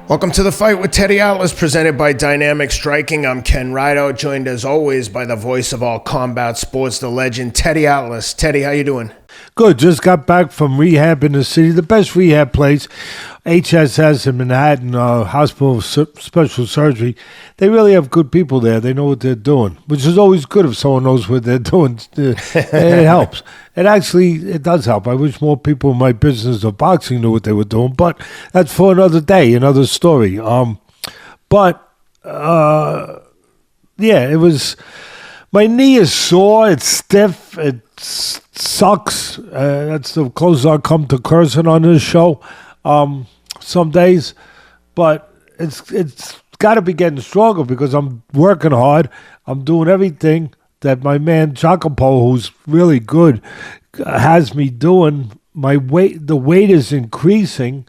Welcome to The Fight with Teddy Atlas, presented by Dynamic Striking. I'm Ken Rideout, joined as always by the voice of all combat sports, the legend, Teddy Atlas. Teddy, how you doing? Good. Just got back from rehab in the city, the best rehab place, HSS in Manhattan, Hospital of Special Surgery. They really have good people there. They know what they're doing, which is always good if someone knows what they're doing. It helps. It does help. I wish more people in my business of boxing knew what they were doing, but that's for another day, another story. Yeah, it was. My knee is sore. It's stiff. It sucks. That's the closest I come to cursing on this show. Some days, but it's got to be getting stronger because I'm working hard. I'm doing everything that my man Jacopo, who's really good, has me doing. The weight is increasing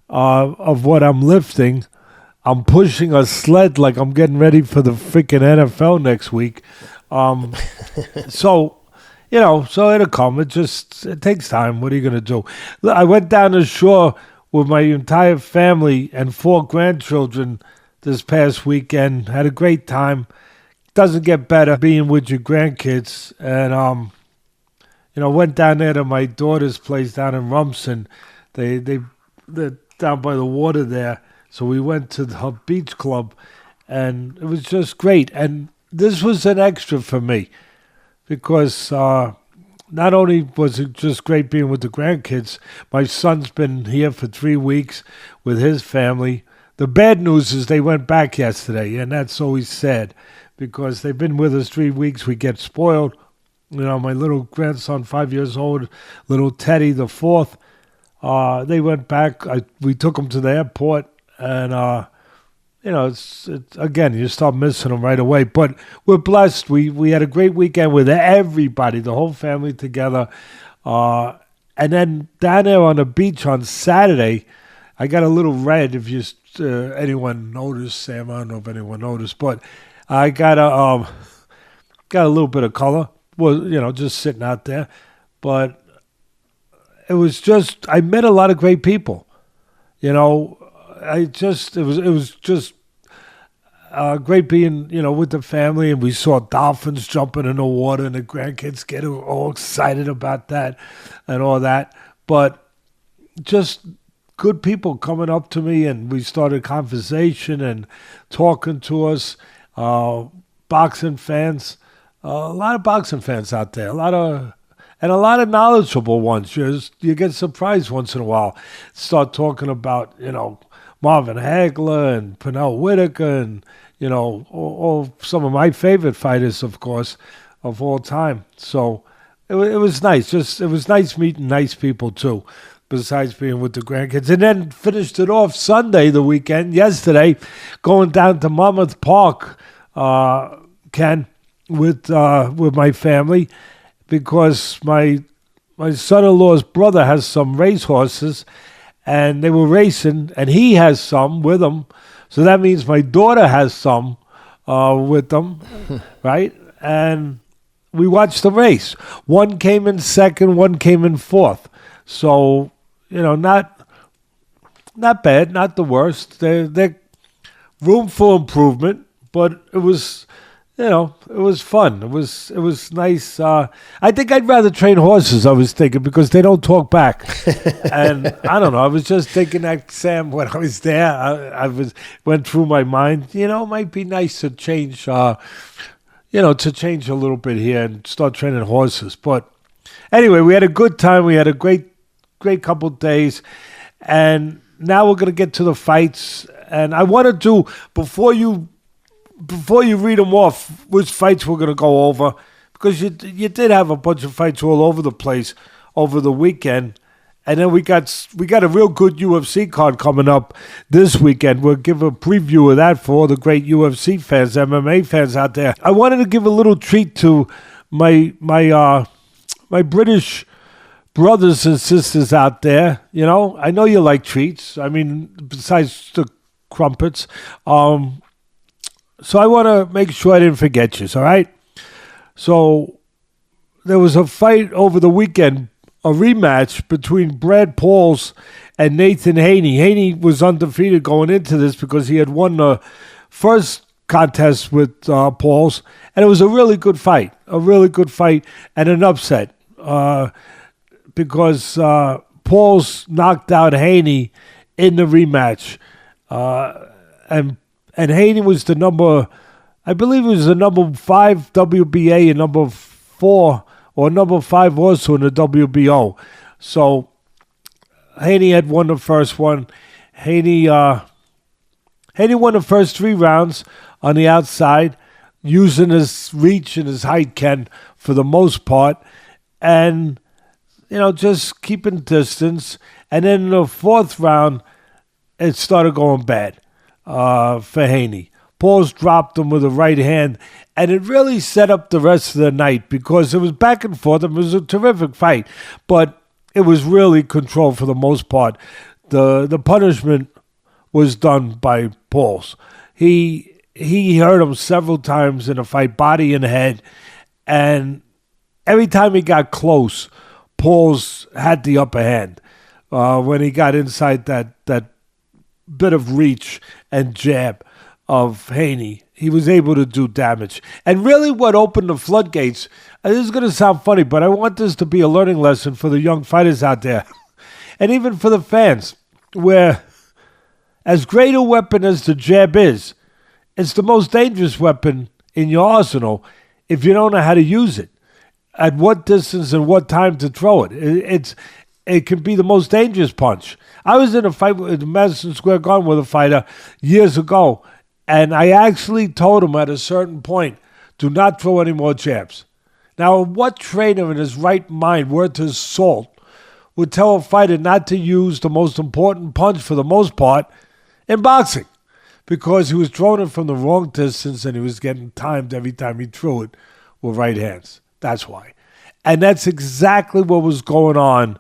of what I'm lifting. I'm pushing a sled like I'm getting ready for the freaking NFL next week. So it'll come. It takes time. What are you going to do? I went down the shore with my entire family and 4 grandchildren this past weekend. Had a great time. Doesn't get better being with your grandkids. And, went down there to my daughter's place down in Rumson. They're down by the water there. So we went to her beach club, and it was just great. And this was an extra for me because not only was it just great being with the grandkids, my son's been here for 3 weeks with his family. The bad news is they went back yesterday, and that's always sad because they've been with us 3 weeks. We get spoiled. My little grandson, 5 years old, little Teddy, the 4th, they went back. We took them to the airport, and it's again, you start missing them right away. But we're blessed. We had a great weekend with everybody, the whole family together. And then down there on the beach on Saturday, I got a little red. If anyone noticed, Sam, I don't know if anyone noticed, but I got a little bit of color. Well, just sitting out there. But it was just, I met a lot of great people. It was just great being, with the family, and we saw dolphins jumping in the water, and the grandkids get all excited about that and all that. But just good people coming up to me, and we started conversation and talking to us. Boxing fans, a lot of boxing fans out there, a lot of knowledgeable ones. You get surprised once in a while. Start talking about, Marvin Hagler and Pernell Whitaker and, all some of my favorite fighters, of course, of all time. So it was nice. It was nice meeting nice people, too, besides being with the grandkids. And then finished it off yesterday, going down to Monmouth Park, Ken, with my family, because my son-in-law's brother has some racehorses, and they were racing, and he has some with him. So that means my daughter has some with them, right? And we watched the race. One came in second, one came in fourth. So, not bad, not the worst. They're room for improvement, but it was... it was fun. It was nice. I think I'd rather train horses, I was thinking, because they don't talk back. And I don't know. I was just thinking that, Sam, when I was there, went through my mind, it might be nice to change, to change a little bit here and start training horses. But anyway, we had a good time. We had a great couple of days. And now we're going to get to the fights. And I want to do, before you read them off, which fights we're going to go over, because you did have a bunch of fights all over the place over the weekend, and then we got a real good UFC card coming up this weekend. We'll give a preview of that for all the great UFC fans, MMA fans out there. I wanted to give a little treat to my British brothers and sisters out there. I know you like treats. I mean, besides the crumpets. So I want to make sure I didn't forget you, all right? So there was a fight over the weekend a rematch between Brad Pauls and Nathan Heaney. Heaney was undefeated going into this because he had won the first contest with Pauls, and it was a really good fight, and an upset because Pauls knocked out Heaney in the rematch, and Heaney was the number, I believe it was the number 5 WBA and number 4 or number 5 also in the WBO. So Heaney had won the first one. Heaney won the first 3 rounds on the outside, using his reach and his height, Ken, for the most part, and just keeping distance. And then in the 4th round, it started going bad for Heaney. Pauls dropped him with a right hand, and it really set up the rest of the night because it was back and forth. It was a terrific fight, but it was really controlled for the most part. The punishment was done by Pauls. He hurt him several times in a fight, body and head, and every time he got close, Pauls had the upper hand. When he got inside that bit of reach and jab of Heaney, he was able to do damage. And really what opened the floodgates, and this is going to sound funny, but I want this to be a learning lesson for the young fighters out there, and even for the fans, where as great a weapon as the jab is, it's the most dangerous weapon in your arsenal if you don't know how to use it, at what distance and what time to throw it. It can be the most dangerous punch. I was in a fight with Madison Square Garden with a fighter years ago, and I actually told him at a certain point, do not throw any more jabs. Now, what trainer in his right mind, worth his salt, would tell a fighter not to use the most important punch for the most part in boxing? Because he was throwing it from the wrong distance and he was getting timed every time he threw it with right hands. That's why. And that's exactly what was going on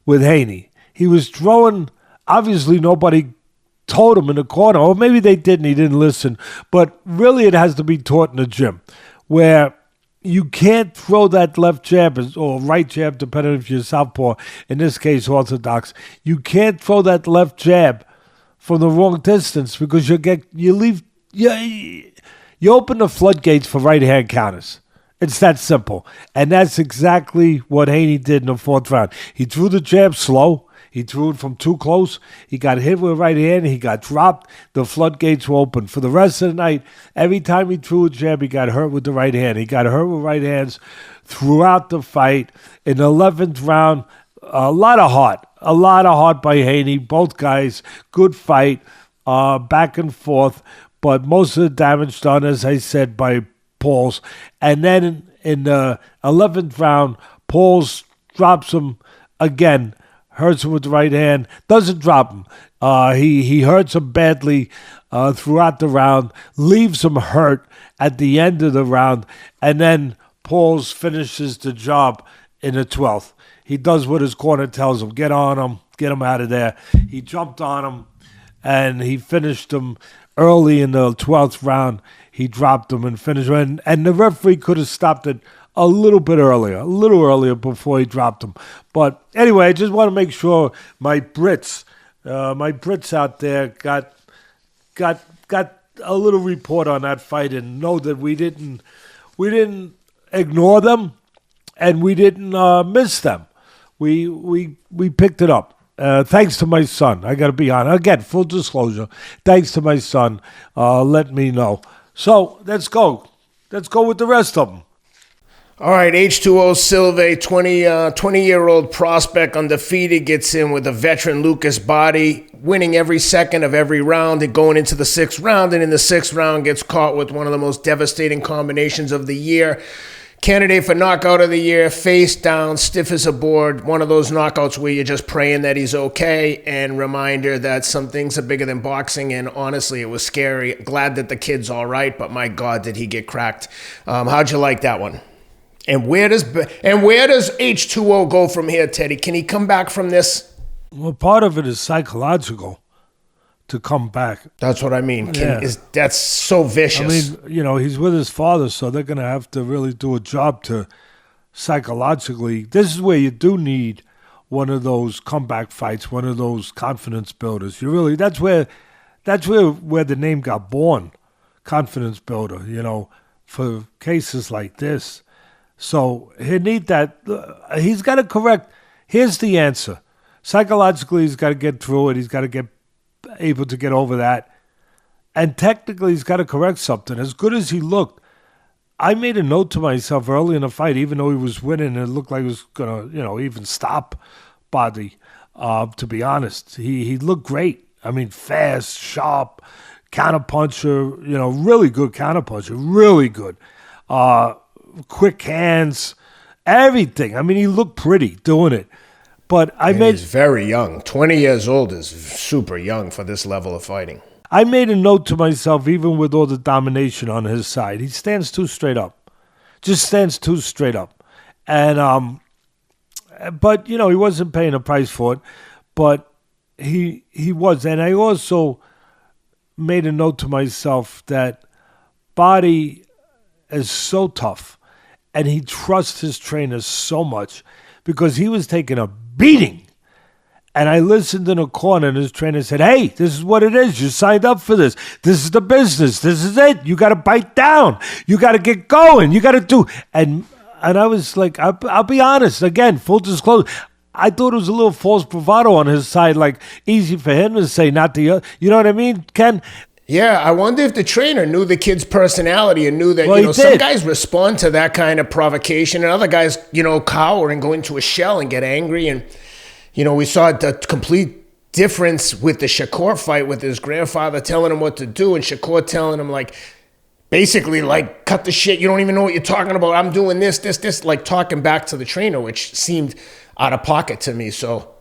with Heaney. He was throwing, obviously nobody told him in the corner, or maybe they didn't, he didn't listen, but really it has to be taught in the gym, where you can't throw that left jab or right jab, depending if you're southpaw, in this case orthodox. You can't throw that left jab from the wrong distance because you open the floodgates for right hand counters. It's that simple. And that's exactly what Heaney did in the 4th round. He threw the jab slow. He threw it from too close. He got hit with a right hand. He got dropped. The floodgates were open. For the rest of the night, every time he threw a jab, he got hurt with the right hand. He got hurt with right hands throughout the fight. In the 11th round, a lot of heart by Heaney. Both guys, good fight, back and forth. But most of the damage done, as I said, by Pauls. And then in the 11th round, Pauls drops him again, hurts him with the right hand, doesn't drop him. He hurts him badly throughout the round, leaves him hurt at the end of the round, and then Pauls finishes the job in the 12th. He does what his corner tells him, get on him, get him out of there. He jumped on him, and he finished him early in the 12th round. He dropped him and finished him. And the referee could have stopped it a little earlier before he dropped him. But anyway, I just want to make sure my Brits out there got a little report on that fight and know that we didn't ignore them and we didn't miss them. We picked it up. Thanks to my son. I got to be honest. Again, full disclosure. Thanks to my son. Let me know. So let's go. Let's go with the rest of them. All right, H2O Sylve, 20-year-old prospect, undefeated, gets in with a veteran Lucas Baddy, winning every second of every round and going into the 6th round. And in the 6th round, gets caught with one of the most devastating combinations of the year. Candidate for knockout of the year, face down, stiff as a board. One of those knockouts where you're just praying that he's okay. And reminder that some things are bigger than boxing. And honestly, it was scary. Glad that the kid's all right, but my God, did he get cracked. How'd you like that one? And where does H2O go from here, Teddy? Can he come back from this? Well, part of it is psychological to come back. That's what I mean. That's so vicious. I mean, he's with his father, so they're going to have to really do a job to psychologically. This is where you do need one of those comeback fights, one of those confidence builders. That's where the name got born, confidence builder, for cases like this. So he need that. He's got to correct. Here's the answer. Psychologically, he's got to get through it. He's got to get able to get over that. And technically, he's got to correct something. As good as he looked, I made a note to myself early in the fight, even though he was winning, and it looked like he was going to, even stop Baddy. To be honest, he looked great. I mean, fast, sharp, counterpuncher, really good counterpuncher, really good. Quick hands, everything. I mean, he looked pretty doing it. But he's very young. 20 years old is super young for this level of fighting. I made a note to myself, even with all the domination on his side, he stands too straight up. Just stands too straight up. And but he wasn't paying a price for it. But he was. And I also made a note to myself that Baddy is so tough, and he trusts his trainer so much because he was taking a beating. And I listened in a corner, and his trainer said, "Hey, this is what it is. You signed up for this. This is the business. This is it. You got to bite down. You got to get going. You got to do." And I was like, I'll be honest. Again, full disclosure, I thought it was a little false bravado on his side, like easy for him to say, not the other. You know what I mean, Ken? Yeah, I wonder if the trainer knew the kid's personality and knew that, some guys respond to that kind of provocation, and other guys, cower and go into a shell and get angry. And, we saw the complete difference with the Shakur fight with his grandfather telling him what to do, and Shakur telling him, basically, cut the shit. You don't even know what you're talking about. I'm doing this, talking back to the trainer, which seemed out of pocket to me. So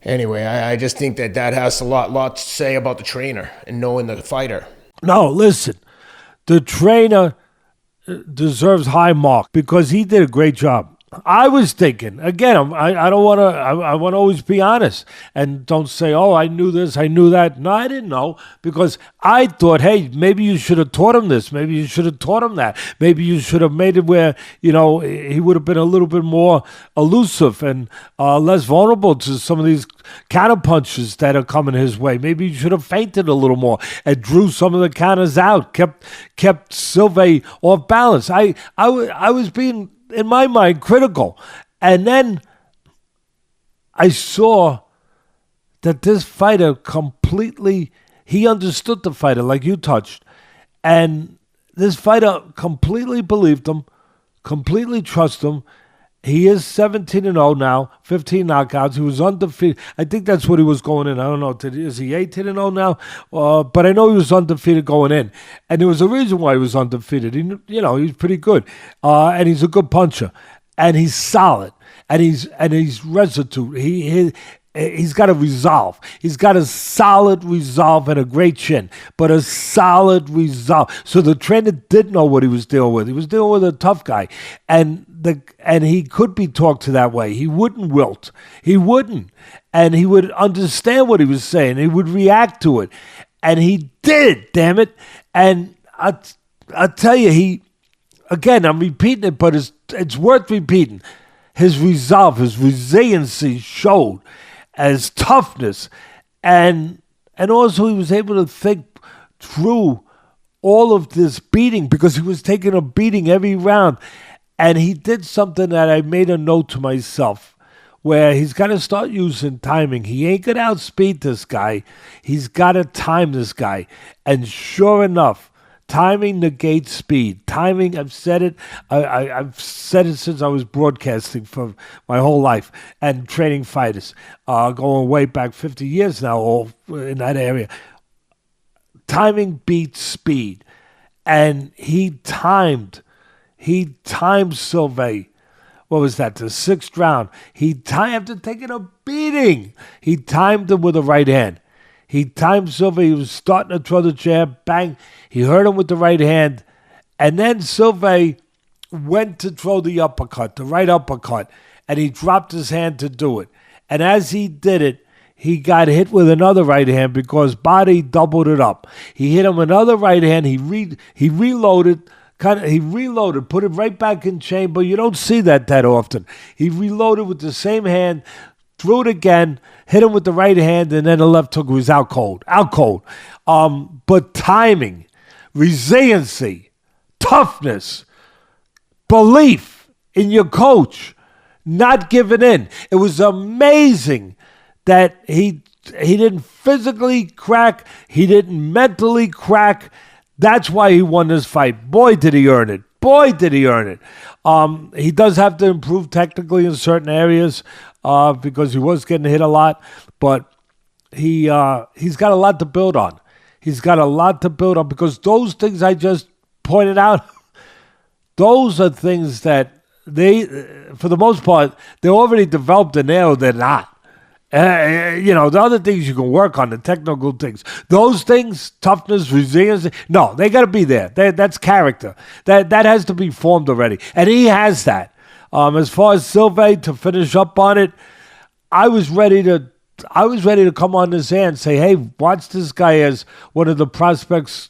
anyway, I just think that has a lot to say about the trainer and knowing the fighter. No, listen, the trainer deserves high mark because he did a great job. I was thinking, again, I don't want to, I want to always be honest and don't say, oh, I knew this, I knew that. No, I didn't know because I thought, hey, maybe you should have taught him this. Maybe you should have taught him that. Maybe you should have made it where, he would have been a little bit more elusive and less vulnerable to some of these counter punches that are coming his way. Maybe you should have feinted a little more and drew some of the counters out, kept Sylve off balance. I was being, in my mind, critical. And then I saw that this fighter he understood the fighter like you touched. And this fighter completely believed him, completely trusted him. He is 17-0 now, 15 knockouts. He was undefeated. I think that's what he was going in. I don't know. Is he 18-0 now? But I know he was undefeated going in. And there was a reason why he was undefeated. He was pretty good. And he's a good puncher. And he's solid. And he's resolute. He's got a resolve. He's got a solid resolve and a great chin, but a solid resolve. So the trainer did know what he was dealing with. He was dealing with a tough guy, and he could be talked to that way. He wouldn't wilt. He wouldn't, and he would understand what he was saying. He would react to it, and he did. Damn it! And I tell you, I'm repeating it, but it's worth repeating. His resolve, his resiliency showed as toughness, and also he was able to think through all of this beating because he was taking a beating every round, and he did something that I made a note to myself where he's got to start using timing. He ain't gonna outspeed this guy. He's got to time this guy, and sure enough, timing negates speed. Timing, I've said it. I've said it since I was broadcasting for my whole life and training fighters, going way back 50 years now, all in that area. Timing beats speed. And he timed Sylve. What was that, the 6th round? After taking a beating, he timed him with a right hand. He timed Sylve. He was starting to throw the jab. Bang. He hurt him with the right hand. And then Sylve went to throw the uppercut, the right uppercut. And he dropped his hand to do it. And as he did it, he got hit with another right hand because Baddy doubled it up. He hit him another right hand. He reloaded. He reloaded, put it right back in chamber. You don't see that often. He reloaded with the same hand, threw it again, hit him with the right hand, and then the left hook was out cold. Out cold. But timing, resiliency, toughness, belief in your coach, not giving in. It was amazing that he didn't physically crack. He didn't mentally crack. That's why he won this fight. Boy, did he earn it. Boy, did he earn it. He does have to improve technically in certain areas because he was getting hit a lot. But he's got a lot to build on. He's got a lot to build on because those things I just pointed out, those are things that they, for the most part, they're already developed in there or they're not. The other things you can work on, the technical things. Those things, toughness, resilience, no, they got to be there. That's character. That has to be formed already. And he has that. As far as Sylve, to finish up on it, I was ready to come on this air and say, hey, watch this guy as one of the prospects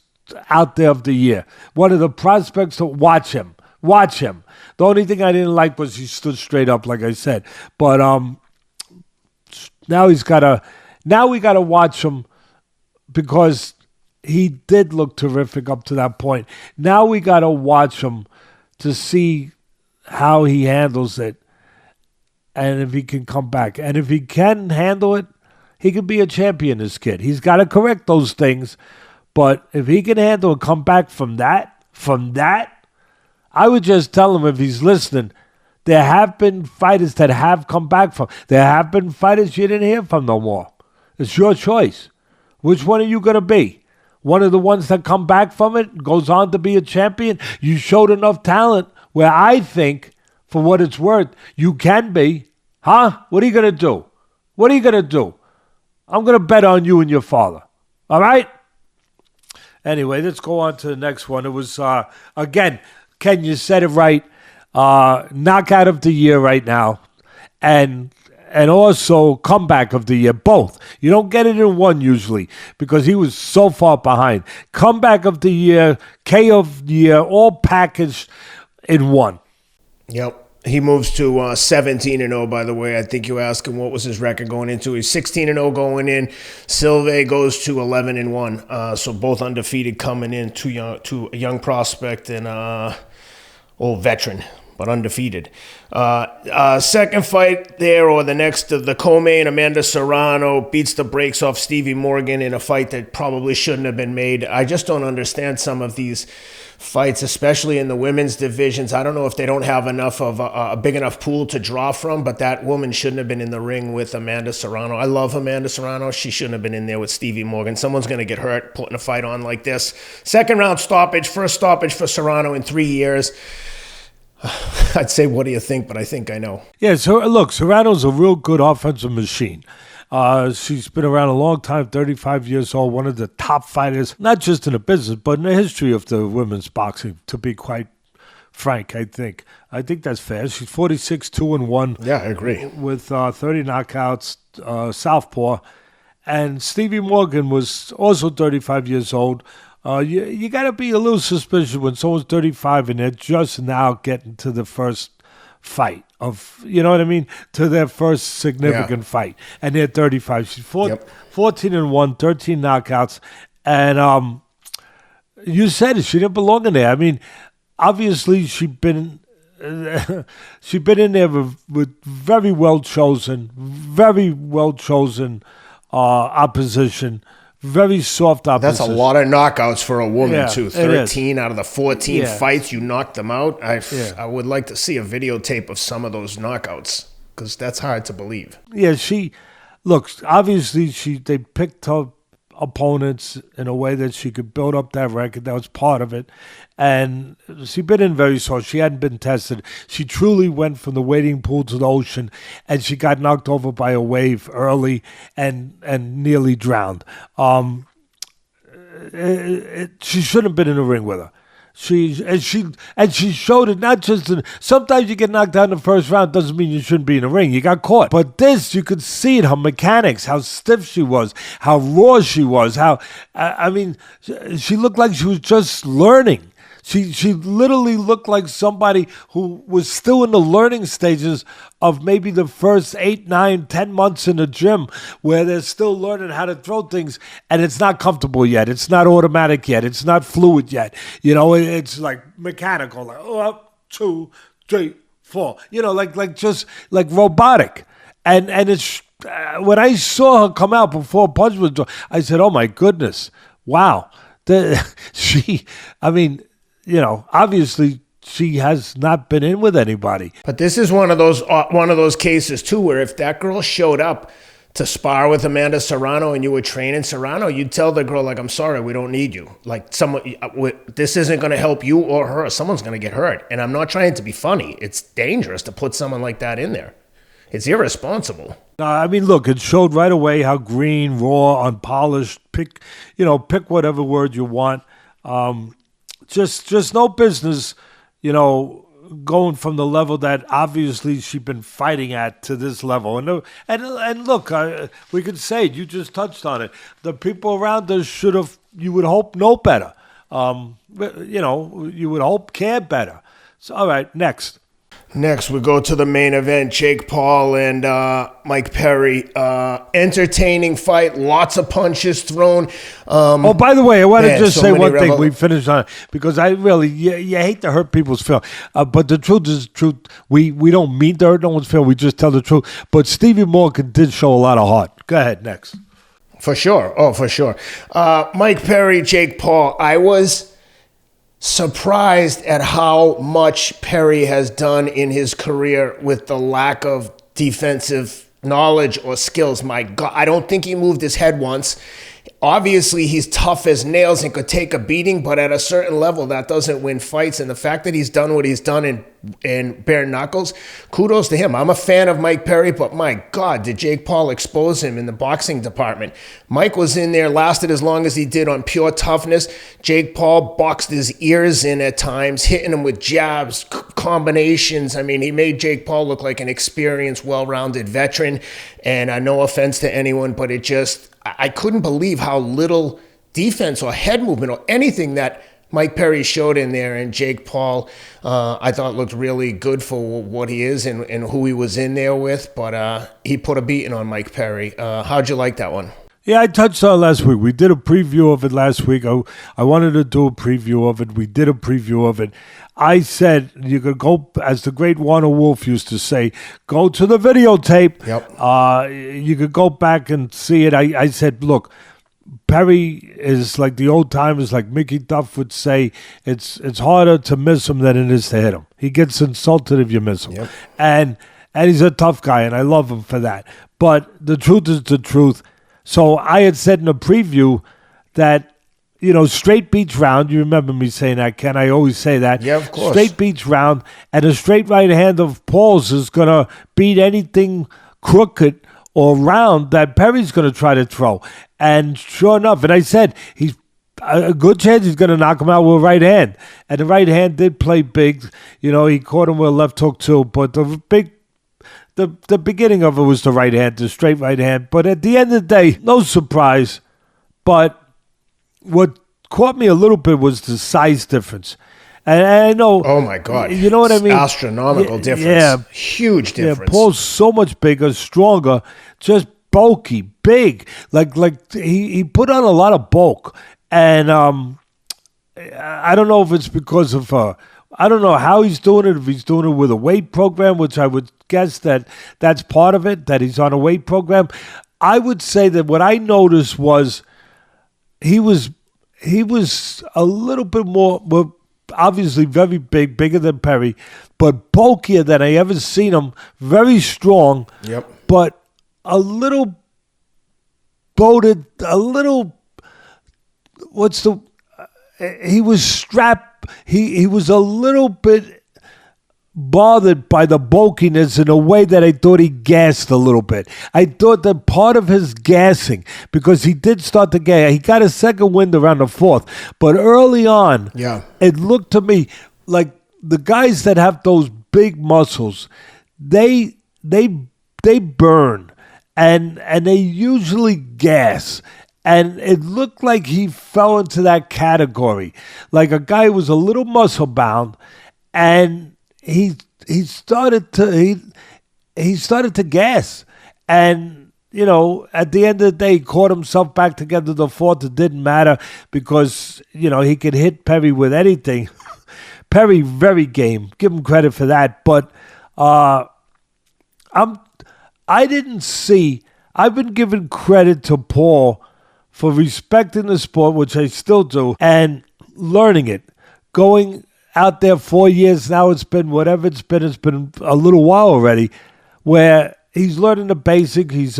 out there of the year. One of the prospects to watch him. Watch him. The only thing I didn't like was he stood straight up, like I said. But now we got to watch him because he did look terrific up to that point. Now we got to watch him to see how he handles it and if he can come back. And if he can handle it, he can be a champion, this kid. He's got to correct those things. But if he can handle and come back from that, I would just tell him if he's listening, there have been fighters that have come back from. There have been fighters you didn't hear from no more. It's your choice. Which one are you going to be? One of the ones that come back from it, goes on to be a champion? You showed enough talent where I think, for what it's worth, you can be. Huh? What are you going to do? What are you going to do? I'm going to bet on you and your father. All right? Anyway, let's go on to the next one. It was, again, Ken, you said it right. Knockout of the year right now, and also comeback of the year, both. You don't get it in one usually because he was so far behind. Comeback of the year, KO of the year, all packaged in one. Yep. He moves to 17-0, by the way. I think you asked him what was his record going into. He's 16-0 going in. Sylve goes to 11-1. So both undefeated coming in, to a young prospect and old veteran, but undefeated. Second fight there, or the next, the co-main, Amanda Serrano beats the brakes off Stevie Morgan in a fight that probably shouldn't have been made. I just don't understand some of these fights, especially in the women's divisions. I don't know if they don't have enough of a big enough pool to draw from, but that woman shouldn't have been in the ring with Amanda Serrano. I love Amanda Serrano. She shouldn't have been in there with Stevie Morgan. Someone's going to get hurt putting a fight on like this. Second round stoppage, first stoppage for Serrano in 3 years. I'd say, what do you think? But I think I know. Yeah, so look, Serrano's a real good offensive machine. She's been around a long time, 35 years old, one of the top fighters, not just in the business, but in the history of the women's boxing, to be quite frank, I think. I think that's fair. She's 46-2-1. Yeah, I agree. With 30 knockouts, southpaw. And Stevie Morgan was also 35 years old. You got to be a little suspicious when someone's 35 and they're just now getting to the first fight of, you know what I mean, to their first significant fight. And they're 35. She's 14-1, 13 knockouts. And you said it, she didn't belong in there. I mean, obviously she'd been in there with very well chosen opposition. Very soft opposition. That's a lot of knockouts for a woman, too. 13 out of the 14 fights, you knocked them out. I would like to see a videotape of some of those knockouts because that's hard to believe. Yeah, obviously they picked her opponents in a way that she could build up that record. That was part of it. And she'd been in very soft. She hadn't been tested. She truly went from the wading pool to the ocean, and she got knocked over by a wave early and nearly drowned. She shouldn't have been in the ring with her. She showed it, not just sometimes you get knocked down in the first round doesn't mean you shouldn't be in the ring. You got caught. But this, you could see it, her mechanics, how stiff she was, how raw she was, she looked like she was just learning. She literally looked like somebody who was still in the learning stages of maybe the first 8, 9, 10 months in the gym, where they're still learning how to throw things, and it's not comfortable yet. It's not automatic yet. It's not fluid yet. It's like mechanical, like 1, 2, 3, 4. Just like robotic. And it's when I saw her come out before a punch was drawn, I said, "Oh my goodness, wow!" Obviously she has not been in with anybody. But this is one of those cases too, where if that girl showed up to spar with Amanda Serrano and you were training Serrano, you'd tell the girl, like, "I'm sorry, we don't need you. Like, this isn't going to help you or her. Someone's going to get hurt." And I'm not trying to be funny. It's dangerous to put someone like that in there. It's irresponsible. Look, it showed right away how green, raw, unpolished. Pick whatever word you want. Just no business, going from the level that obviously she's been fighting at to this level. And look, we could say it. You just touched on it. The people around us should have, you would hope, know better. You would hope care better. So, all right, next. Next, we go to the main event, Jake Paul and Mike Perry. Entertaining fight, lots of punches thrown. By the way, I want to just say one thing. We finished on it because I really, you hate to hurt people's feelings. But the truth is the truth. We don't mean to hurt no one's feelings. We just tell the truth. But Stevie Morgan did show a lot of heart. Go ahead, next. For sure. Oh, for sure. Mike Perry, Jake Paul. I was surprised at how much Perry has done in his career with the lack of defensive knowledge or skills. My God, I don't think he moved his head once. Obviously, he's tough as nails and could take a beating, but at a certain level, that doesn't win fights. And the fact that he's done what he's done in bare knuckles, kudos to him. I'm a fan of Mike Perry, but my God, did Jake Paul expose him in the boxing department. Mike was in there, lasted as long as he did on pure toughness. Jake Paul boxed his ears in at times, hitting him with jabs, combinations. He made Jake Paul look like an experienced, well-rounded veteran. And no offense to anyone, but I couldn't believe how little defense or head movement or anything that Mike Perry showed in there. And Jake Paul, I thought looked really good for what he is and who he was in there with. But he put a beating on Mike Perry. How'd you like that one? Yeah, I touched on it last week. We did a preview of it last week. I wanted to do a preview of it. We did a preview of it. I said you could go, as the great Warner Wolf used to say, go to the videotape. Yep. You could go back and see it. I said, look, Perry is like the old timers, like Mickey Duff would say, it's harder to miss him than it is to hit him. He gets insulted if you miss him. Yep. And he's a tough guy, and I love him for that. But the truth is the truth. So I had said in a preview that, straight beach round. You remember me saying that, Ken? I always say that. Yeah, of course. Straight beach round, and a straight right hand of Paul's is going to beat anything crooked or round that Perry's going to try to throw. And sure enough, and I said, he's a good chance he's going to knock him out with a right hand. And the right hand did play big. He caught him with a left hook too, but the beginning of it was the right hand, the straight right hand. But at the end of the day, no surprise. But what caught me a little bit was the size difference. And I know... Oh, my God. You know what I mean? Astronomical difference. Yeah. Huge difference. Yeah, Paul's so much bigger, stronger, just bulky, big. Like he put on a lot of bulk. And I don't know if it's because of... I don't know how he's doing it, if he's doing it with a weight program, which I would guess that's part of it, that he's on a weight program. I would say that what I noticed was he was a little bit more, well, obviously very big, bigger than Perry, but bulkier than I ever seen him, very strong, Yep. But a little bloated, a little, he was strapped. He was a little bit bothered by the bulkiness in a way that I thought he gassed a little bit. I thought that part of his gassing, because he did start to gas, he got a second wind around the fourth, but early on, it looked to me like the guys that have those big muscles, they burn and they usually gas. And it looked like he fell into that category, like a guy who was a little muscle bound, and he started to gas, and at the end of the day, he caught himself back together. The fourth, it didn't matter because he could hit Perry with anything. Perry very game, give him credit for that, but I didn't see. I've been giving credit to Paul for respecting the sport, which I still do, and learning it. Going out there 4 years now, it's been whatever it's been a little while already, where he's learning the basic. He's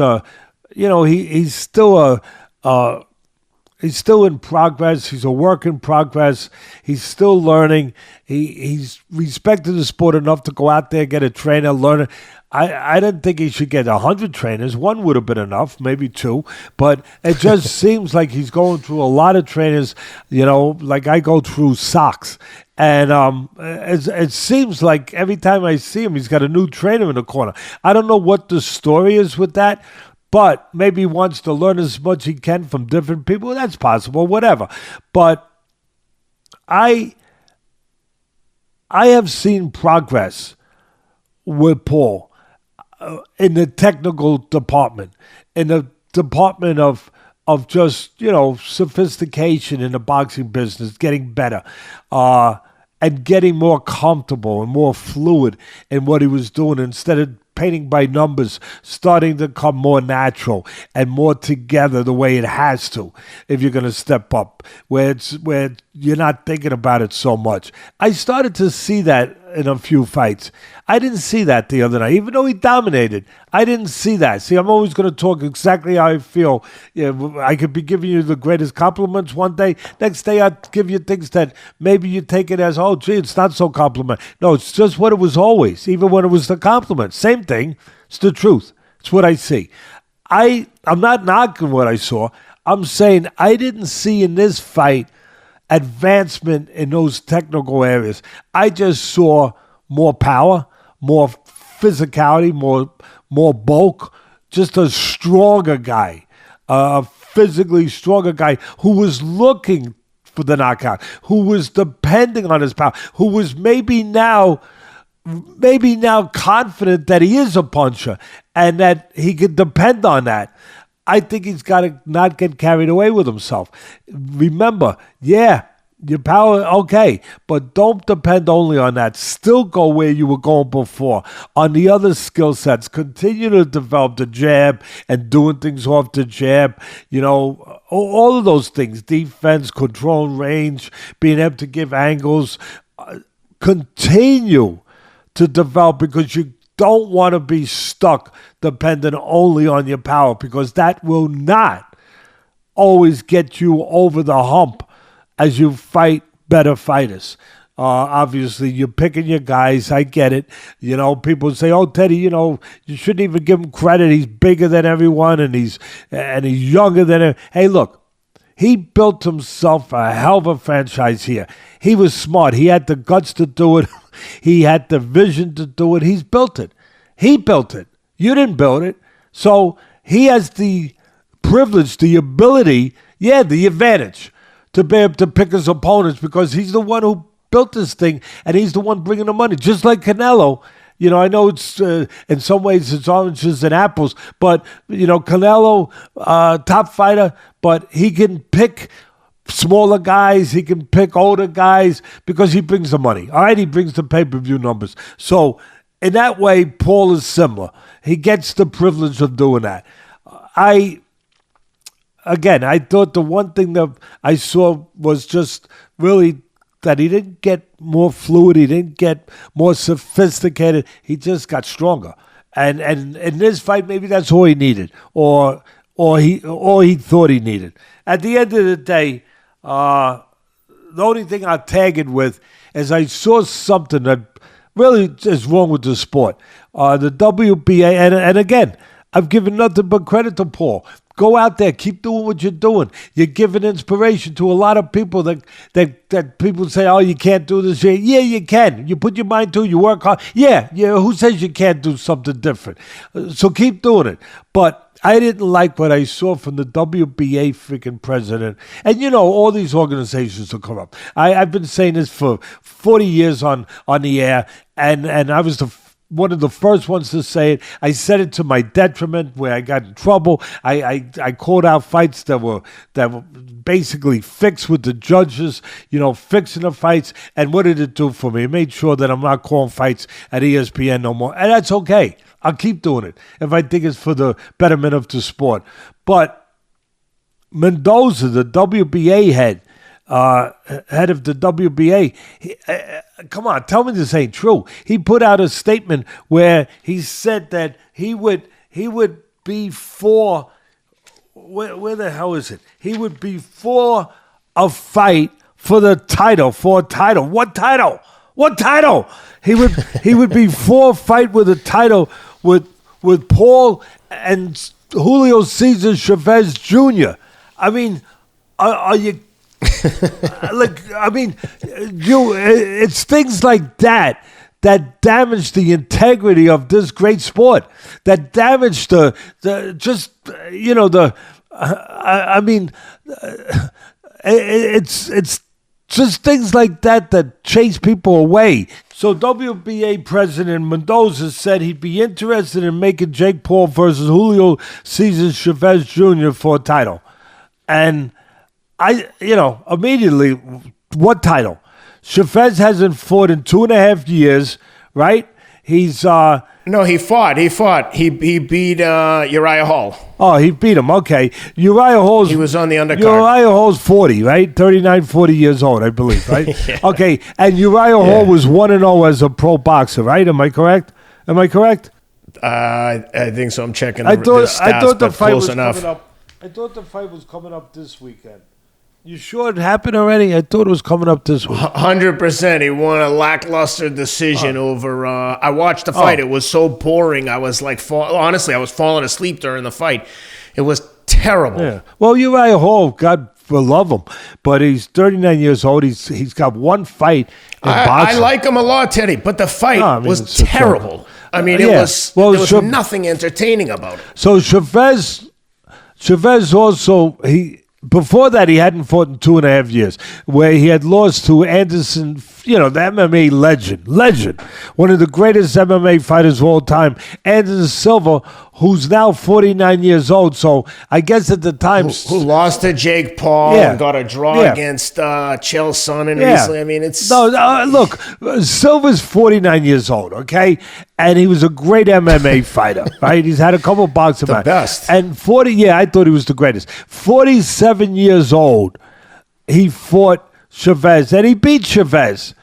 he's still he's still in progress. He's a work in progress. He's still learning. He's respected the sport enough to go out there, get a trainer, learn it. I didn't think he should get 100 trainers. One would have been enough, maybe two. But it just seems like he's going through a lot of trainers, like I go through socks. And it seems like every time I see him, he's got a new trainer in the corner. I don't know what the story is with that, but maybe he wants to learn as much as he can from different people. That's possible, whatever. But I have seen progress with Paul in the technical department, in the department of just, sophistication in the boxing business, getting better, and getting more comfortable and more fluid in what he was doing instead of painting by numbers, starting to come more natural and more together the way it has to if you're going to step up, where you're not thinking about it so much. I started to see that in a few fights. I didn't see that the other night, even though he dominated. I didn't see that. See, I'm always going to talk exactly how I feel. I could be giving you the greatest compliments one day. Next day, I'd give you things that maybe you take it as, oh, gee, it's not so compliment. No, it's just what it was always, even when it was the compliment. Same thing. It's the truth. It's what I see. I'm not knocking what I saw. I'm saying I didn't see in this fight advancement in those technical areas. I just saw more power, more physicality, more bulk, just a stronger guy, a physically stronger guy who was looking for the knockout, who was depending on his power, who was maybe now confident that he is a puncher and that he could depend on that. I think he's got to not get carried away with himself. Remember, your power, okay, but don't depend only on that. Still go where you were going before. On the other skill sets, continue to develop the jab and doing things off the jab. All of those things, defense, control range, being able to give angles. Continue to develop because you don't want to be stuck dependent only on your power, because that will not always get you over the hump as you fight better fighters. Obviously, you're picking your guys. I get it. People say, oh, Teddy, you shouldn't even give him credit. He's bigger than everyone, and he's younger than Hey, look, he built himself a hell of a franchise here. He was smart. He had the guts to do it. He had the vision to do it. He's built it. He built it. You didn't build it. So he has the privilege, the ability, the advantage to be able to pick his opponents because he's the one who built this thing and he's the one bringing the money. Just like Canelo. I know it's in some ways it's oranges and apples, but, Canelo, top fighter, but he can pick smaller guys, he can pick older guys because he brings the money. All right, he brings the pay-per-view numbers. So in that way, Paul is similar. He gets the privilege of doing that. I thought the one thing that I saw was just really that he didn't get more fluid, he didn't get more sophisticated, he just got stronger. And in this fight, maybe that's all he needed, or he thought he needed. At the end of the day, the only thing I'll tag it with is I saw something that really is wrong with the sport. The WBA, and again, I've given nothing but credit to Paul. Go out there, keep doing what you're doing. You're giving inspiration to a lot of people that people say, oh, you can't do this. Yeah, you can. You put your mind to it, you work hard. Yeah, who says you can't do something different? So keep doing it. But I didn't like what I saw from the WBA freaking president. And, all these organizations will come up. I've been saying this for 40 years on the air, and I was one of the first ones to say it. I said it to my detriment where I got in trouble. I called out fights that were basically fixed with the judges, fixing the fights. And what did it do for me? It made sure that I'm not calling fights at ESPN no more. And that's okay. I'll keep doing it if I think it's for the betterment of the sport. But Mendoza, the WBA head of the WBA, come on, tell me this ain't true. He put out a statement where he said that he would be for, where the hell is it? He would be for a fight for the title, for a title. What title? What title? He would be for a fight with a title with Paul and Julio Cesar Chavez Jr. I mean, are you it's things like that damage the integrity of this great sport, that damage it's just things like that chase people away. So WBA President Mendoza said he'd be interested in making Jake Paul versus Julio Cesar Chavez Jr. for a title. And I immediately, what title? Chavez hasn't fought in 2.5 years, right? He's No, he fought. He beat Uriah Hall. Oh, he beat him. Okay. Uriah Hall's... He was on the undercard. Uriah Hall's 40, right? 39, 40 years old, I believe, right? Yeah. Okay. And Uriah Hall was 1-0 as a pro boxer, right? Am I correct? I think so. I'm checking the stats, I thought the fight close was enough. coming up. I thought the fight was coming up this weekend. You sure it happened already? I thought it was coming up this week. 100%. He won a lackluster decision over... I watched the fight. It was so boring. I was like... honestly, I was falling asleep during the fight. It was terrible. Yeah. Well, Uriah Hall, God love him, but he's 39 years old. He's got one fight in boxing. I like him a lot, Teddy, but the fight was terrible. I mean, there was nothing entertaining about it. So Chavez also... Before that, he hadn't fought in 2.5 years, where he had lost to Anderson, the MMA legend, one of the greatest MMA fighters of all time, Anderson Silva, who's now 49 years old. So I guess at the time... Who lost to Jake Paul and got a draw against Chael Sonnen recently. I mean, it's... No, look, Silva's 49 years old, okay? And he was a great MMA fighter, right? He's had a couple of boxing matches. The best. And I thought he was the greatest. 47 years old, he fought Chavez, and he beat Chavez.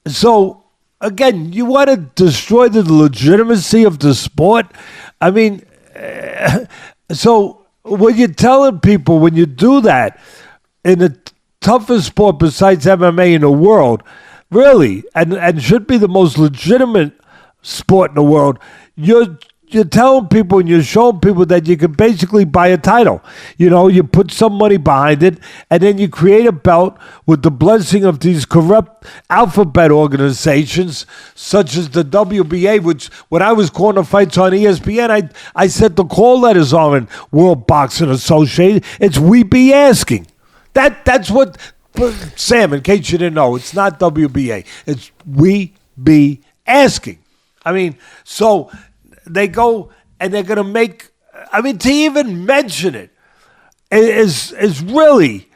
So, again, you want to destroy the legitimacy of the sport? I mean, so when you're telling people, when you do that in the toughest sport besides MMA in the world, really, and should be the most legitimate sport in the world, you're telling people and you're showing people that you can basically buy a title. You put some money behind it, and then you create a belt with the blessing of these corrupt alphabet organizations, such as the WBA, which when I was calling the fights on ESPN, I said the call letters aren't World Boxing Association. It's We Be Asking. That's what, Sam, in case you didn't know, it's not WBA. It's We Be Asking. I mean, so they go and they're going to make... I mean, to even mention it is really...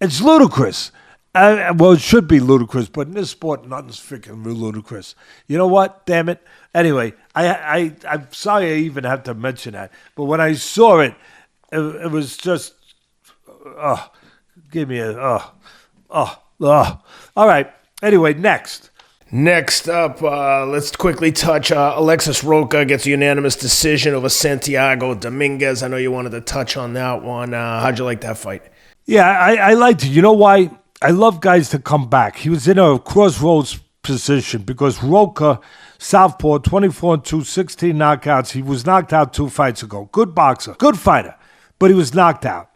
It's ludicrous. Well, it should be ludicrous, but in this sport, nothing's freaking ludicrous. You know what? Damn it. Anyway, I'm sorry I even have to mention that. But when I saw it, it was just... give me a... All right. Anyway, next. Next up, let's quickly touch Alexis Rocha gets a unanimous decision over Santiago Dominguez. I know you wanted to touch on that one. How'd you like that fight? Yeah, I liked it. You know why? I love guys to come back. He was in a crossroads position because Rocha, southpaw, 24-2, 16 knockouts. He was knocked out 2 fights ago. Good boxer, good fighter. but he was knocked out.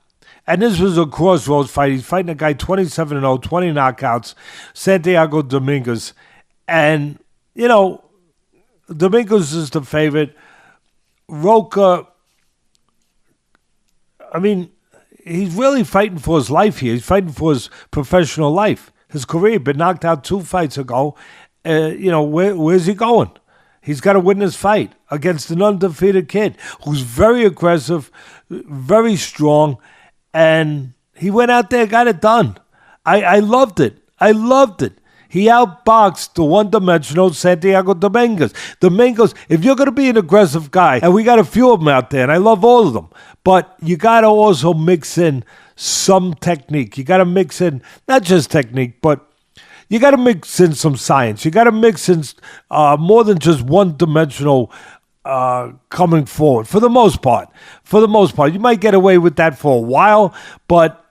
And this was a crossroads fight. He's fighting a guy 27-0, 20 knockouts, Santiago Dominguez. And, you know, Dominguez is the favorite. Rocha, I mean, he's really fighting for his life here. He's fighting for his professional life. His career been knocked out 2 fights ago. You know, where's he going? He's got to win this fight against an undefeated kid who's very aggressive, very strong, and he went out there and got it done. I loved it. I loved it. He outboxed the one-dimensional Santiago Dominguez. Dominguez, if you're going to be an aggressive guy, and we got a few of them out there, and I love all of them, but you got to also mix in some technique. You got to mix in, not just technique, but you got to mix in some science. You got to mix in more than just one-dimensional coming forward, for the most part. For the most part. You might get away with that for a while, but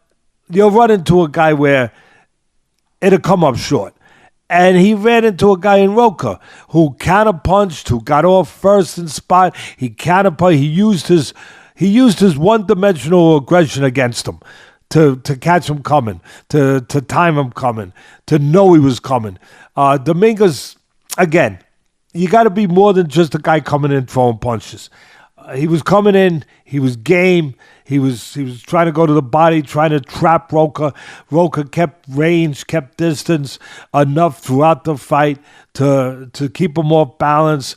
you'll run into a guy where it'll come up short. And he ran into a guy in Rocha who counterpunched, who got off first in spot. He counterpunched. He used his one-dimensional aggression against him to catch him coming, to time him coming, to know he was coming. Dominguez, again, you got to be more than just a guy coming in throwing punches. He was coming in. He was game. He was trying to go to the body, trying to trap Rocha. Rocha kept range, kept distance enough throughout the fight to keep him off balance.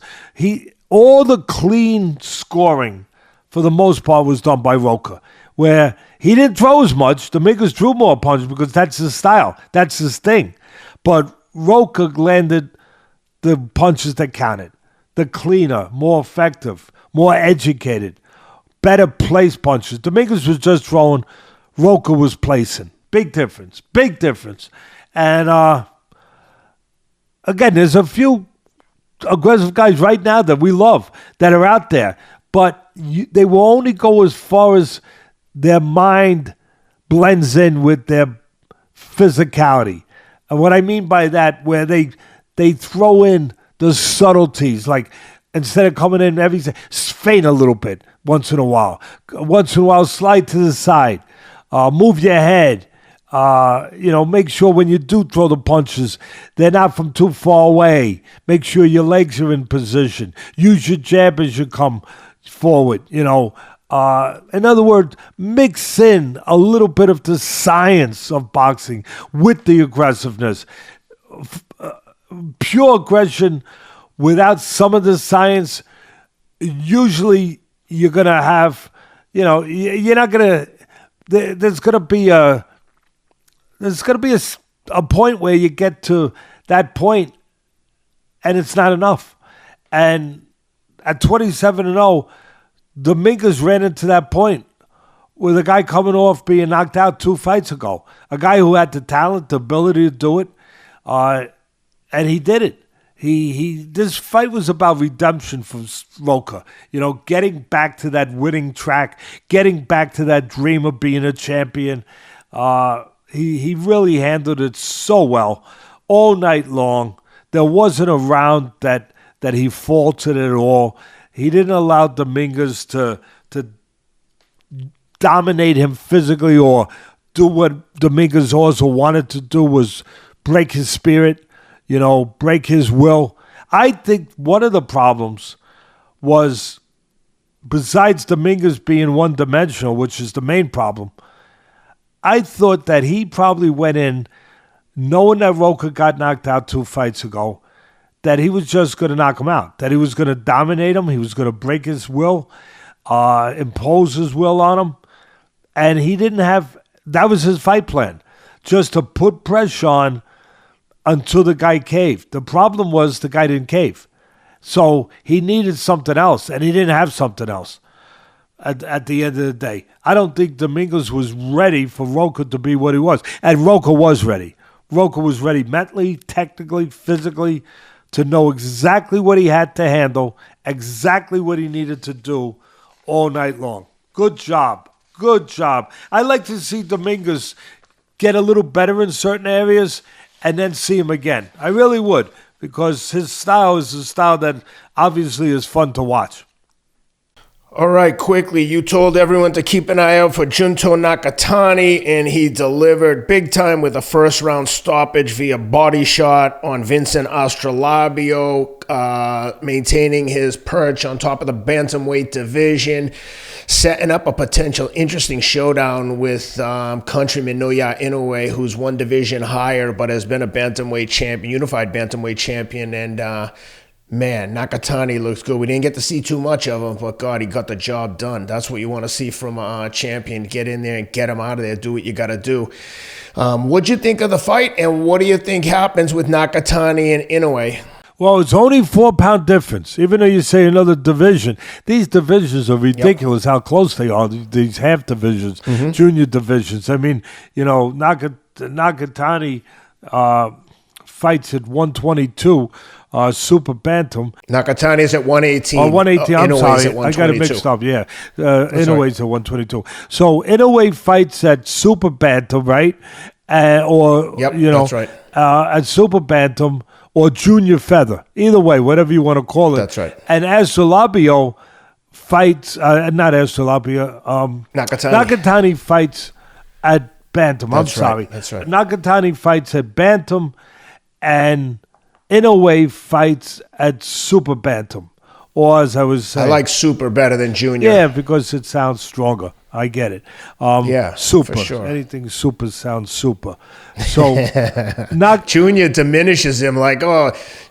All the clean scoring, for the most part, was done by Rocha, where he didn't throw as much. Dominguez threw more punches because that's his style. That's his thing. But Rocha landed the punches that counted. The cleaner, more effective, more educated, better placed punches. Dominguez was just throwing. Rocha was placing. Big difference. Big difference. And again, there's a few aggressive guys right now that we love that are out there. But they will only go as far as their mind blends in with their physicality. And what I mean by that, where they throw in the subtleties, like instead of coming in every, feint a little bit once in a while. Once in a while, slide to the side. Move your head. Make sure when you do throw the punches, they're not from too far away. Make sure your legs are in position. Use your jab as you come forward. In other words, mix in a little bit of the science of boxing with the aggressiveness. Pure aggression without some of the science, usually you're going to have, you're not going to, there's going to be a point where you get to that point and it's not enough. And at 27-0, Dominguez ran into that point with a guy coming off being knocked out 2 fights ago. A guy who had the talent, the ability to do it, and he did it. This fight was about redemption for Rocha. Getting back to that winning track, getting back to that dream of being a champion. He really handled it so well all night long. There wasn't a round that he faltered at all. He didn't allow Dominguez to dominate him physically or do what Dominguez also wanted to do, was break his spirit, break his will. I think one of the problems was, besides Dominguez being one-dimensional, which is the main problem, I thought that he probably went in knowing that Rocha got knocked out 2 fights ago, that he was just going to knock him out, that he was going to dominate him, he was going to break his will, impose his will on him. And he didn't have, that was his fight plan, just to put pressure on until the guy caved. The problem was the guy didn't cave. So he needed something else, and he didn't have something else at the end of the day. I don't think Dominguez was ready for Rocha to be what he was. And Rocha was ready. Rocha was ready mentally, technically, physically, to know exactly what he had to handle, exactly what he needed to do all night long. Good job. Good job. I like to see Dominguez get a little better in certain areas and then see him again. I really would, because his style is a style that obviously is fun to watch. All right, quickly, you told everyone to keep an eye out for Junto Nakatani, and he delivered big time with a first-round stoppage via body shot on Vincent Astrolabio, maintaining his perch on top of the bantamweight division, setting up a potential interesting showdown with countryman Naoya Inoue, who's one division higher but has been a bantamweight champion, unified bantamweight champion, and man, Nakatani looks good. We didn't get to see too much of him, but God, he got the job done. That's what you want to see from a champion. Get in there and get him out of there. Do what you got to do. What'd you think of the fight, and what do you think happens with Nakatani and Inoue? Well, it's only 4-pound difference, even though you say another division. These divisions are ridiculous how close they are, these half divisions, junior divisions. I mean, you know, Nakatani fights at 122. Super bantam. Nakatani is at 118. Oh, 118. I'm Inoue's sorry. at I got it mixed up. Yeah. Inoue's at 122. So Inoue fights at super bantam, right? That's right. At super bantam or junior feather. Either way, whatever you want to call it. That's right. And Astrolabio fights, not Astrolabio, Nakatani fights at bantam. That's right. I'm sorry. That's right. Nakatani fights at bantam, and Inoue fights at super bantam, or as I was saying, I like super better than junior. Yeah, because it sounds stronger. I get it. Super. For sure. Anything super sounds super. So, junior diminishes him. Like,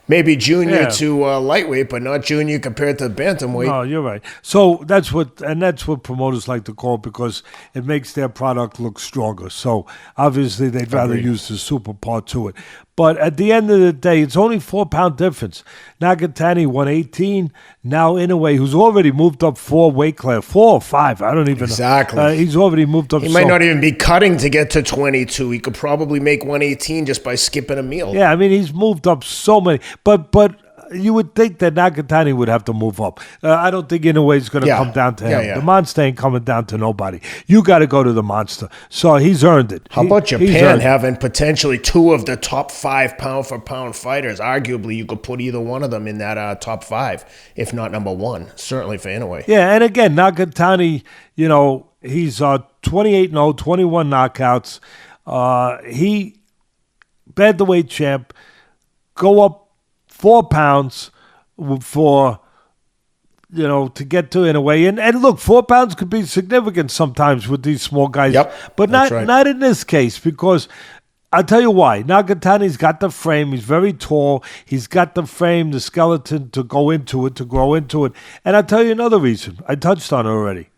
maybe junior to lightweight, but not junior compared to bantamweight. No, you're right. So that's what promoters like to call it, because it makes their product look stronger. So obviously they'd rather use the super part to it. But at the end of the day, it's only 4-pound difference. Nakatani 118. Now Inoue, who's already moved up 4 weight class, 4 or 5, I don't even know. Exactly. He's already moved up. He might not even be cutting to get to 22. He could probably make 118 just by skipping a meal. Yeah, I mean, he's moved up so many. But you would think that Nakatani would have to move up. I don't think Inoue is going to come down to him. Yeah. The monster ain't coming down to nobody. You got to go to the monster. So he's earned it. How about Japan having potentially 2 of the top 5 pound-for-pound fighters? Arguably, you could put either one of them in that top 5, if not number 1, certainly for Inoue. Yeah, and again, Nakatani, you know, he's 28-0, 21 knockouts. He, bantamweight champ, go up 4 pounds for, you know, to get to Inoue. And look, 4 pounds could be significant sometimes with these small guys. But not in this case, because I'll tell you why. Nakatani's got the frame. He's very tall. He's got the frame, the skeleton to go into it, to grow into it. And I'll tell you another reason. I touched on it already.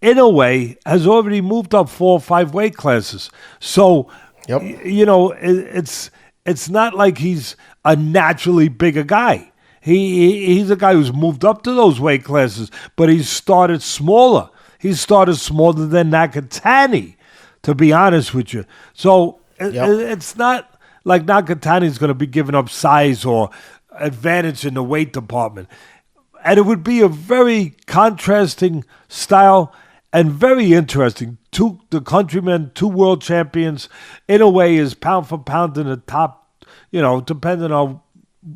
Inoue has already moved up 4 or 5 weight classes. So, you know, it's not like he's a naturally bigger guy. He's a guy who's moved up to those weight classes, but he's started smaller. He started smaller than Nakatani, to be honest with you. So it's not like Nakatani's going to be giving up size or advantage in the weight department. And it would be a very contrasting style and very interesting. The countrymen, 2 world champions. Inoue is pound for pound in the top, you know, depending on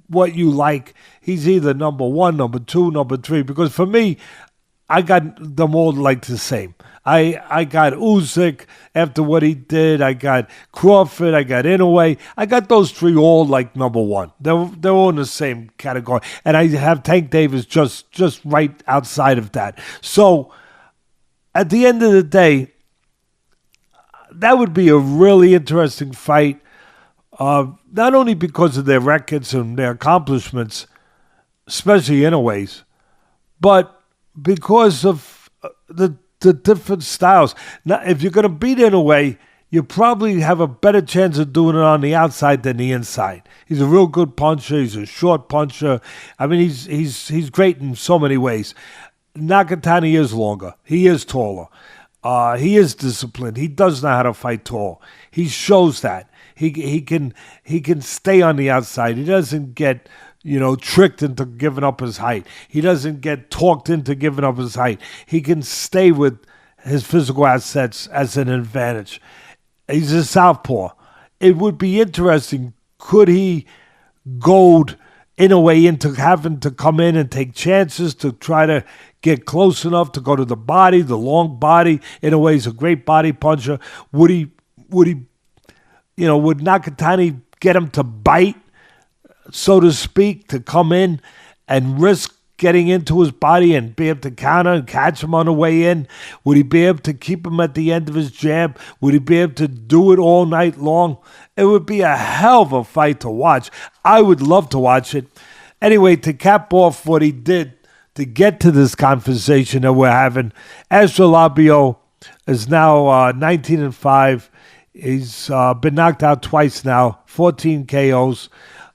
what you like. He's either number 1, number 2, number 3. Because for me, I got them all like the same. I got Usyk after what he did. I got Crawford. I got Inoue. I got those 3 all like number 1. They're all in the same category. And I have Tank Davis just right outside of that. So at the end of the day, that would be a really interesting fight. Not only because of their records and their accomplishments, especially Inoue's, but because of the different styles. Now, if you're going to beat Inoue, you probably have a better chance of doing it on the outside than the inside. He's a real good puncher. He's a short puncher. I mean, he's great in so many ways. Nakatani is longer. He is taller. He is disciplined. He does know how to fight tall. He shows that. He can stay on the outside. He doesn't get, you know, tricked into giving up his height. He doesn't get talked into giving up his height. He can stay with his physical assets as an advantage. He's a southpaw. It would be interesting. Could he goad in a way into having to come in and take chances to try to get close enough to go to the body, the long body. In a way, he's a great body puncher. Would Nakatani get him to bite, so to speak, to come in and risk getting into his body and be able to counter and catch him on the way in? Would he be able to keep him at the end of his jab? Would he be able to do it all night long? It would be a hell of a fight to watch. I would love to watch it. Anyway, to cap off what he did to get to this conversation that we're having, Astrolabio is now 19-5. He's been knocked out twice now, 14 KOs.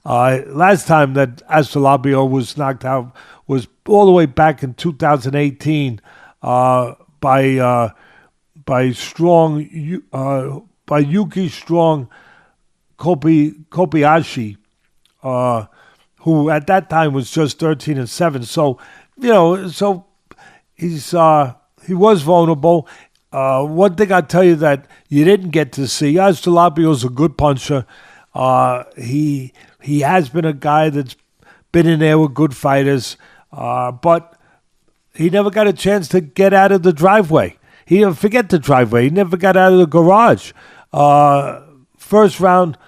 Last time that Astrolabio was knocked out was all the way back in 2018 by Yuki Strong Kobayashi, who at that time was just 13-7. So, he was vulnerable. One thing I'll tell you that you didn't get to see, Astrolabio's a good puncher. He has been a guy that's been in there with good fighters, but he never got a chance to get out of the driveway. Forget the driveway. He never got out of the garage. First round,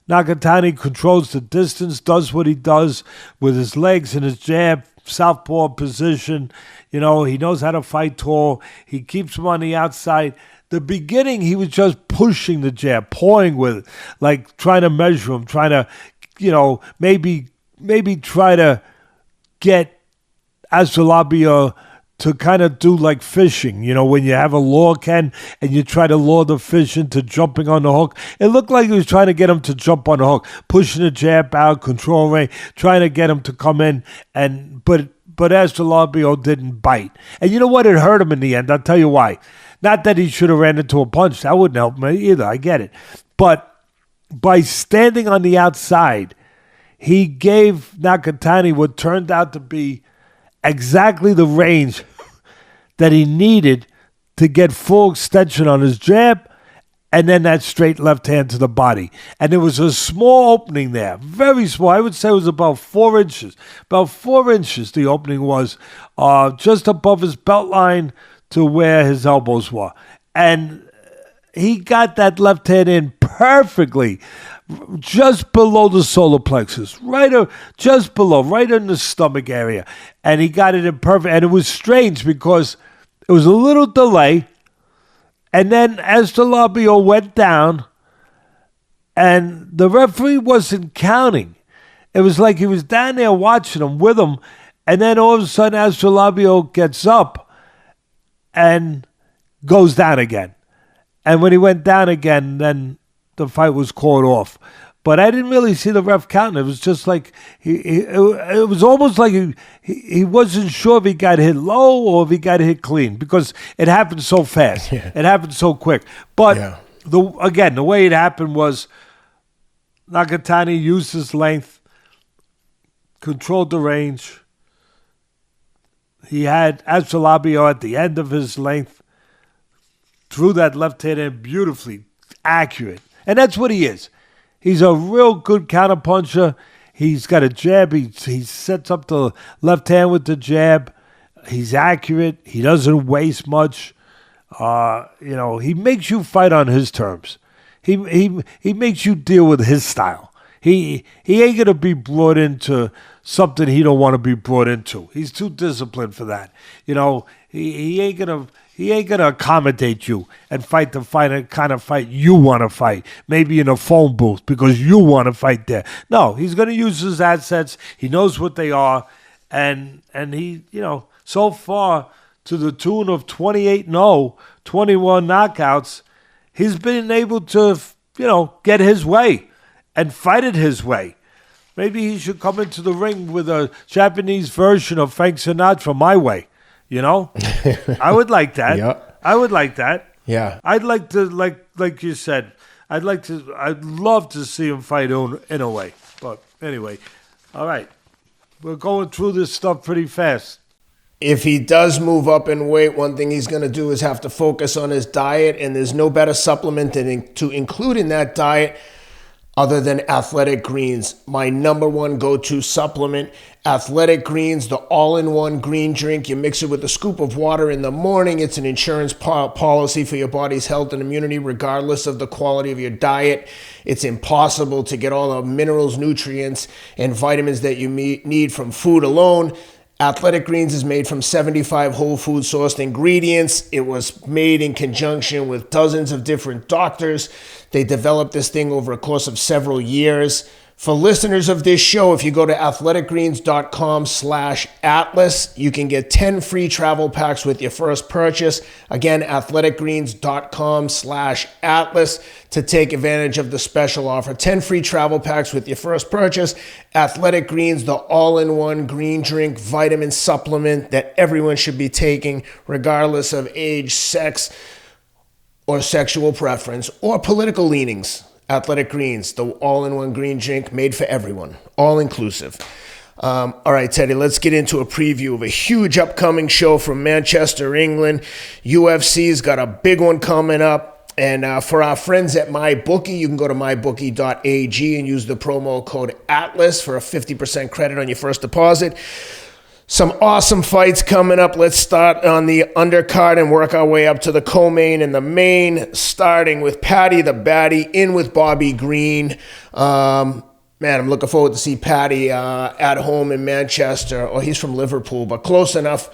Nakatani controls the distance, does what he does with his legs and his jab, southpaw position. He knows how to fight tall. He keeps him on the outside. The beginning, he was just pushing the jab, pawing with it, like trying to measure him, trying to, maybe try to get Astrolabio to kind of do like fishing, when you have a lure, Ken, and you try to lure the fish into jumping on the hook. It looked like he was trying to get him to jump on the hook, pushing the jab out, control range, trying to get him to come in, but Astrolabio didn't bite. And you know what? It hurt him in the end. I'll tell you why. Not that he should have ran into a punch. That wouldn't help him either. I get it. But by standing on the outside, he gave Nakatani what turned out to be exactly the range that he needed to get full extension on his jab and then that straight left hand to the body. And there was a small opening there, very small. I would say it was about 4 inches. About 4 inches the opening was, just above his belt line to where his elbows were. And he got that left hand in perfectly, just below the solar plexus, just below, right in the stomach area. And he got it in perfect. And it was strange because it was a little delay. And then Astrolabio went down, and the referee wasn't counting. It was like he was down there watching him with him, and then all of a sudden Astrolabio gets up and goes down again. And when he went down again, then the fight was called off. But I didn't really see the ref counting. It was just like it was almost like he wasn't sure if he got hit low or if he got hit clean because it happened so fast. Yeah. It happened so quick. But the way it happened was Nakatani used his length, controlled the range. He had Astrolabio at the end of his length, threw that left hand in beautifully, accurate. And that's what he is. He's a real good counterpuncher. He's got a jab. He sets up the left hand with the jab. He's accurate. He doesn't waste much. He makes you fight on his terms. He makes you deal with his style. He ain't gonna be brought into something he don't want to be brought into. He's too disciplined for that. He ain't gonna accommodate you and fight the kind of fight you want to fight. Maybe in a phone booth because you want to fight there. No, he's gonna use his assets. He knows what they are, and he so far to the tune of 28-0, 21 knockouts, he's been able to get his way and fight it his way. Maybe he should come into the ring with a Japanese version of Frank Sinatra, my way. I would like that. Yep. I would like that. Yeah. I'd like to, like you said, I'd love to see him fight in a way. But anyway, all right. We're going through this stuff pretty fast. If he does move up in weight, one thing he's going to do is have to focus on his diet, and there's no better supplement to include in that diet other than Athletic Greens, my number one go-to supplement. Athletic Greens, the all-in-one green drink. You mix it with a scoop of water in the morning. It's an insurance policy for your body's health and immunity, regardless of the quality of your diet. It's impossible to get all the minerals, nutrients, and vitamins that you need from food alone. Athletic Greens is made from 75 whole food sourced ingredients. It was made in conjunction with dozens of different doctors. They developed this thing over a course of several years. For listeners of this show, if you go to athleticgreens.com/Atlas, you can get 10 free travel packs with your first purchase. Again, athleticgreens.com/Atlas to take advantage of the special offer. 10 free travel packs with your first purchase. Athletic Greens, the all-in-one green drink vitamin supplement that everyone should be taking, regardless of age, sex, or sexual preference, or political leanings. Athletic Greens, the all-in-one green drink made for everyone, all-inclusive. All right, Teddy, let's get into a preview of a huge upcoming show from Manchester, England. UFC's got a big one coming up. And for our friends at MyBookie, you can go to mybookie.ag and use the promo code ATLAS for a 50% credit on your first deposit. Some awesome fights coming up. Let's start on the undercard and work our way up to the co-main and the main, starting with Paddy the Baddy in with Bobby Green. Man, I'm looking forward to see Paddy at home in Manchester. Oh, he's from Liverpool, but close enough.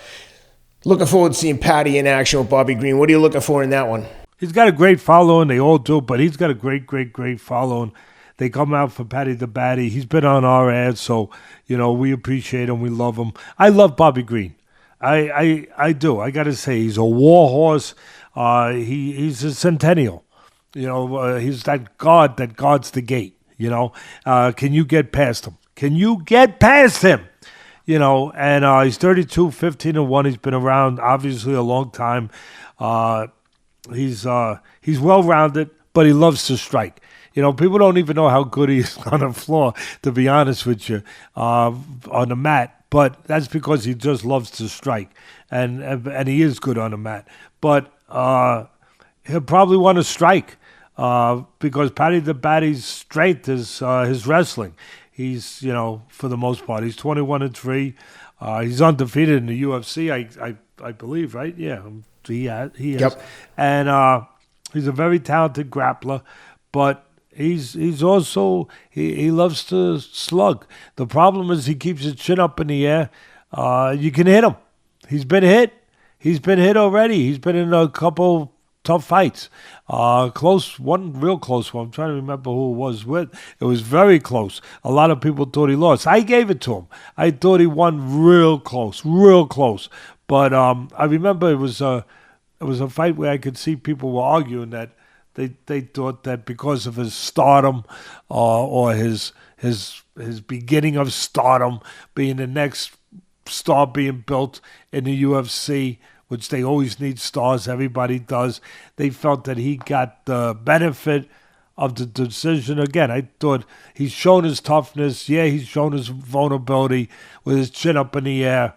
Looking forward to seeing Paddy in action with Bobby Green. What are you looking for in that one? He's got a great following. They all do, but he's got a great following. They come out for Paddy the Baddy. He's been on our ads, so, we appreciate him. We love him. I love Bobby Green. I do. I got to say, he's a war horse. He's a centennial. He's that guard that guards the gate, Can you get past him? Can you get past him? And he's 32, 15-1. He's been around, obviously, a long time. He's well-rounded, but he loves to strike. People don't even know how good he is on the floor, to be honest with you, on the mat. But that's because he just loves to strike, and he is good on the mat. But he'll probably want to strike because Paddy the Baddy's strength is his wrestling. He's, for the most part, he's 21-3. He's undefeated in the UFC, I believe, right? Yeah, he is. Yep. And he's a very talented grappler, but he's also he loves to slug. The problem is he keeps his chin up in the air. You can hit him. He's been hit. He's been hit already. He's been in a couple tough fights. One real close one. I'm trying to remember who it was with. It was very close. A lot of people thought he lost. I gave it to him. I thought he won real close. But I remember it was a fight where I could see people were arguing that they thought that because of his stardom or his beginning of stardom, being the next star being built in the UFC, which they always need stars, everybody does, they felt that he got the benefit of the decision. Again, I thought he's shown his toughness. Yeah, he's shown his vulnerability with his chin up in the air.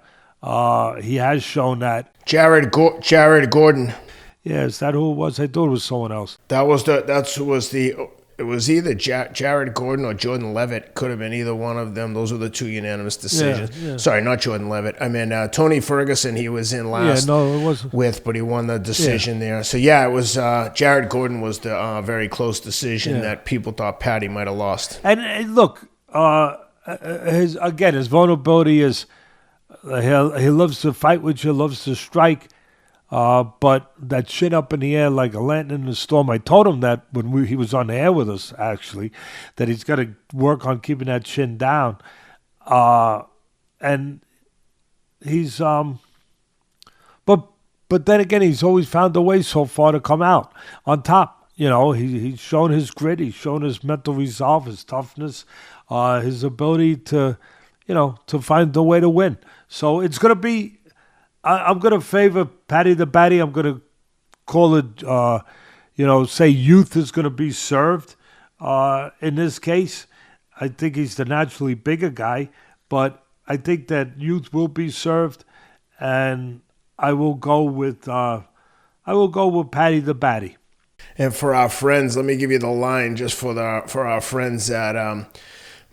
He has shown that. Jared Gordon. Yeah, is that who it was? I thought it was someone else. It was either Jared Gordon or Jordan Levitt. Could have been either one of them. Those were the two unanimous decisions. Yeah. Sorry, not Jordan Levitt. I mean, Tony Ferguson, he was in last it wasn't. but he won the decision there. So, yeah, it was Jared Gordon was the very close decision that people thought Paddy might have lost. And look, his vulnerability is he loves to fight with you, loves to strike. But that chin up in the air like a lantern in the storm. I told him that when he was on the air with us, actually, that he's got to work on keeping that chin down. And he's but then again, he's always found a way so far to come out on top. He's shown his grit, he's shown his mental resolve, his toughness, his ability to find the way to win. So it's going to be. I'm going to favor Paddy the Baddy. I'm going to call it, say youth is going to be served in this case. I think he's the naturally bigger guy, but I think that youth will be served, and I will go with Paddy the Baddy. And for our friends, let me give you the line just for our friends at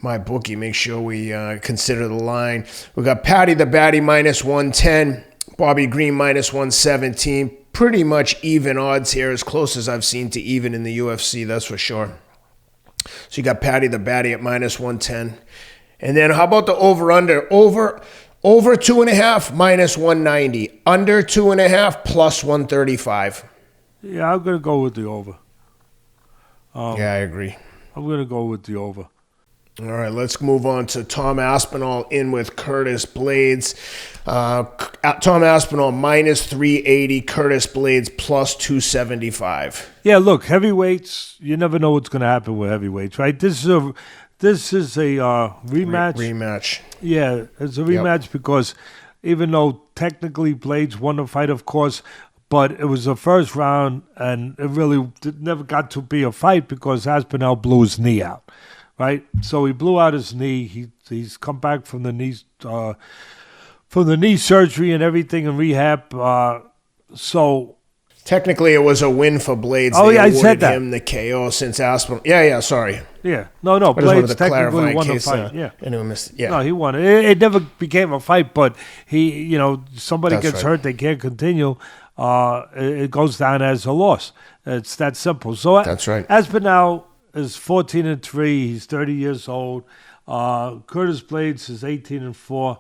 my bookie. Make sure we consider the line. We got Paddy the Baddy minus 110, Bobby Green minus 117. Pretty much even odds here, as close as I've seen to even in the UFC, that's for sure. So you got Paddy the Baddy at minus 110. And then how about the over-under? Over 2.5 minus 190. Under 2.5 plus 135. Yeah, I'm going to go with the over. Yeah, I agree. I'm going to go with the over. All right, let's move on to Tom Aspinall in with Curtis Blaydes. Tom Aspinall minus 380, Curtis Blaydes plus 275. Yeah, look, heavyweights, you never know what's going to happen with heavyweights, right? This is a rematch. Rematch. Yeah, it's a rematch because even though technically Blaydes won the fight, of course, but it was the first round, and it really never got to be a fight because Aspinall blew his knee out. Right, so he blew out his knee. He's come back from the knee surgery and everything in rehab. So technically, it was a win for Blaydes. Oh, they I said that. Him the KO since Aspinall. Yeah. Sorry. Yeah, no. Blaydes technically won the fight. No, he won. It never became a fight, but somebody That's gets right. hurt, they can't continue. It goes down as a loss. It's that simple. So That's right. Aspinall is 14-3. He's 30 years old. Curtis Blaydes is 18-4.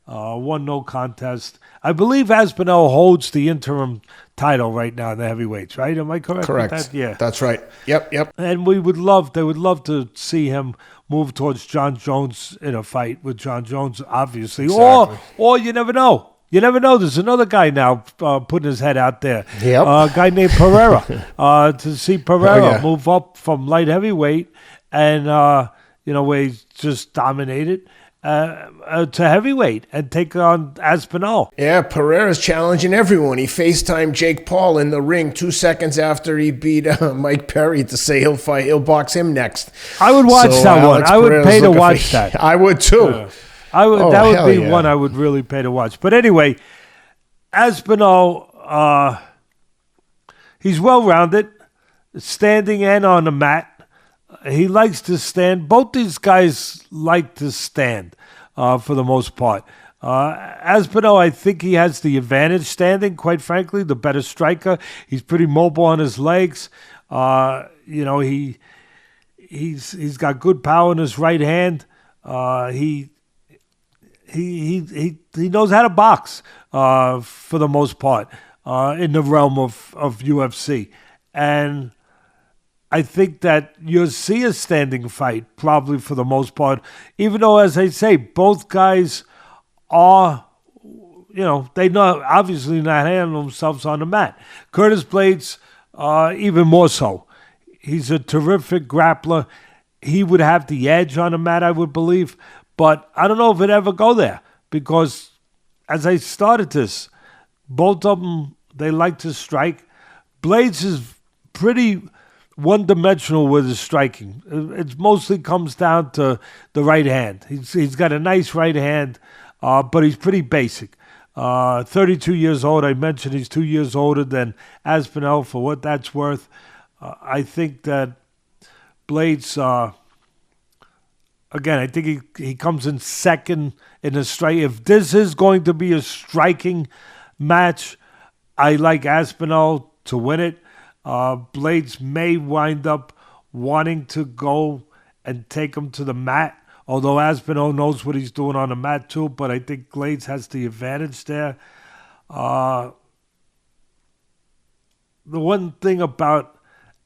Won no contest. I believe Aspinall holds the interim title right now in the heavyweights, right? Am I correct? Correct. With that? Yeah. That's right. Yep. And they would love to see him move towards John Jones in a fight with John Jones, obviously. Exactly. Or you never know. You never know. There's another guy now putting his head out there. Yep. A guy named Pereira. To see Pereira move up from light heavyweight and, where he's just dominated to heavyweight and take on Aspinall. Yeah, Pereira's challenging everyone. He FaceTimed Jake Paul in the ring 2 seconds after he beat Mike Perry to say he'll box him next. I would watch that one. I would pay to watch that. I would too. That would be one I would really pay to watch. But anyway, Aspinall, he's well-rounded, standing and on the mat. He likes to stand. Both these guys like to stand for the most part. Aspinall, I think he has the advantage standing, quite frankly, the better striker. He's pretty mobile on his legs. He's got good power in his right hand. He knows how to box for the most part in the realm of UFC. And I think that you'll see a standing fight probably for the most part, even though, as I say, both guys are, they know obviously not handle themselves on the mat. Curtis Blaydes, even more so. He's a terrific grappler. He would have the edge on the mat, I would believe. But I don't know if it ever go there because as I started this, both of them, they like to strike. Blaydes is pretty one-dimensional with his striking. It mostly comes down to the right hand. He's got a nice right hand, but he's pretty basic. 32 years old. I mentioned he's 2 years older than Aspinall for what that's worth. I think that Blaydes... Again, I think he comes in second in the strike. If this is going to be a striking match, I like Aspinall to win it. Blaydes may wind up wanting to go and take him to the mat, although Aspinall knows what he's doing on the mat too, but I think Blaydes has the advantage there. The one thing about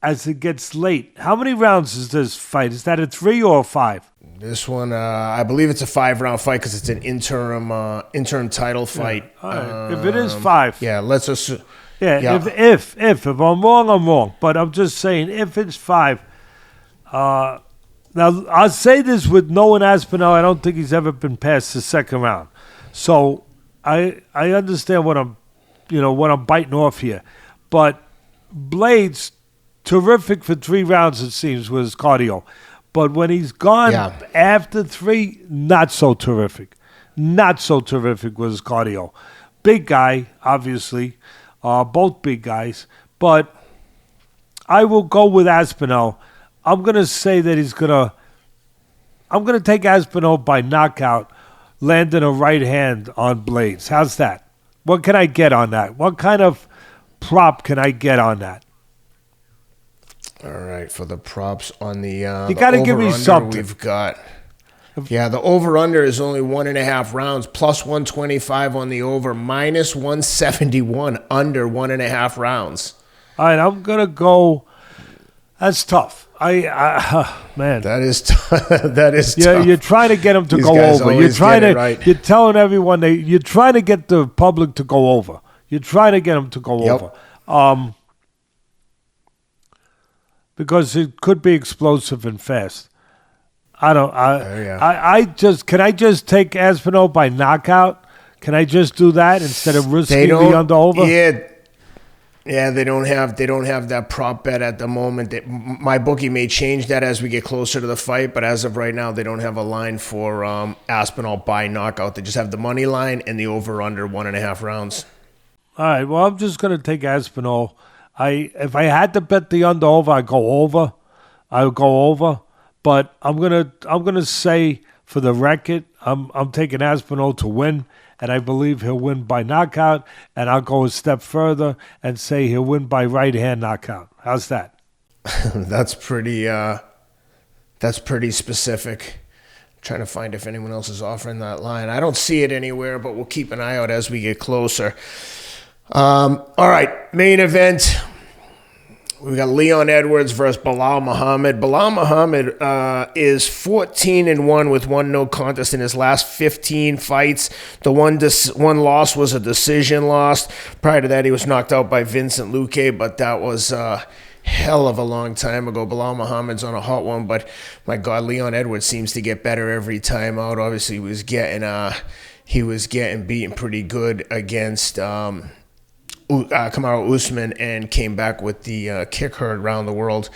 as it gets late, how many rounds is this fight? Is that a 3 or a 5? This one, I believe it's a 5-round fight because it's an interim title fight. Yeah. All right. If it is 5. Yeah, let's assume. Yeah. If I'm wrong, I'm wrong. But I'm just saying, if it's 5. Now, I'll say this with knowing Aspinall, I don't think he's ever been past the second round. So I understand what I'm biting off here. But Blaydes, terrific for 3 rounds, it seems, with his cardio. But when he's gone after 3, not so terrific. Not so terrific with his cardio. Big guy, obviously. Both big guys. But I will go with Aspinall. I'm going to say that I'm going to take Aspinall by knockout, landing a right hand on Blaydes. How's that? What can I get on that? What kind of prop can I get on that? All right, for the props on the you got to give me something. We've got, the over-under is only 1.5 rounds, plus 125 on the over, minus 171 under 1.5 rounds. All right, I'm going to go. That's tough. Man. That is that is tough. You're trying to get them to go over. You're trying to. Right. You're telling everyone you're trying to get the public to go over. You're trying to get them to go over. Because it could be explosive and fast. Can I just take Aspinall by knockout? Can I just do that instead of risking the under over? Yeah, they don't have that prop bet at the moment. My bookie may change that as we get closer to the fight, but as of right now, they don't have a line for Aspinall by knockout. They just have the money line and the over under 1.5 rounds. All right, well, I'm just going to take Aspinall. If I had to bet the under over, I'd go over. I would go over, but I'm gonna say for the record, I'm taking Aspinall to win, and I believe he'll win by knockout. And I'll go a step further and say he'll win by right hand knockout. How's that? That's pretty specific. I'm trying to find if anyone else is offering that line. I don't see it anywhere, but we'll keep an eye out as we get closer. All right, main event. We got Leon Edwards versus Belal Muhammad. Belal Muhammad is 14-1 with 1 no contest in his last 15 fights. The one loss was a decision loss. Prior to that, he was knocked out by Vincent Luque, but that was hell of a long time ago. Belal Muhammad's on a hot one, but my God, Leon Edwards seems to get better every time out. Obviously, he was getting beaten pretty good against Kamaru Usman and came back with the kick heard around the world.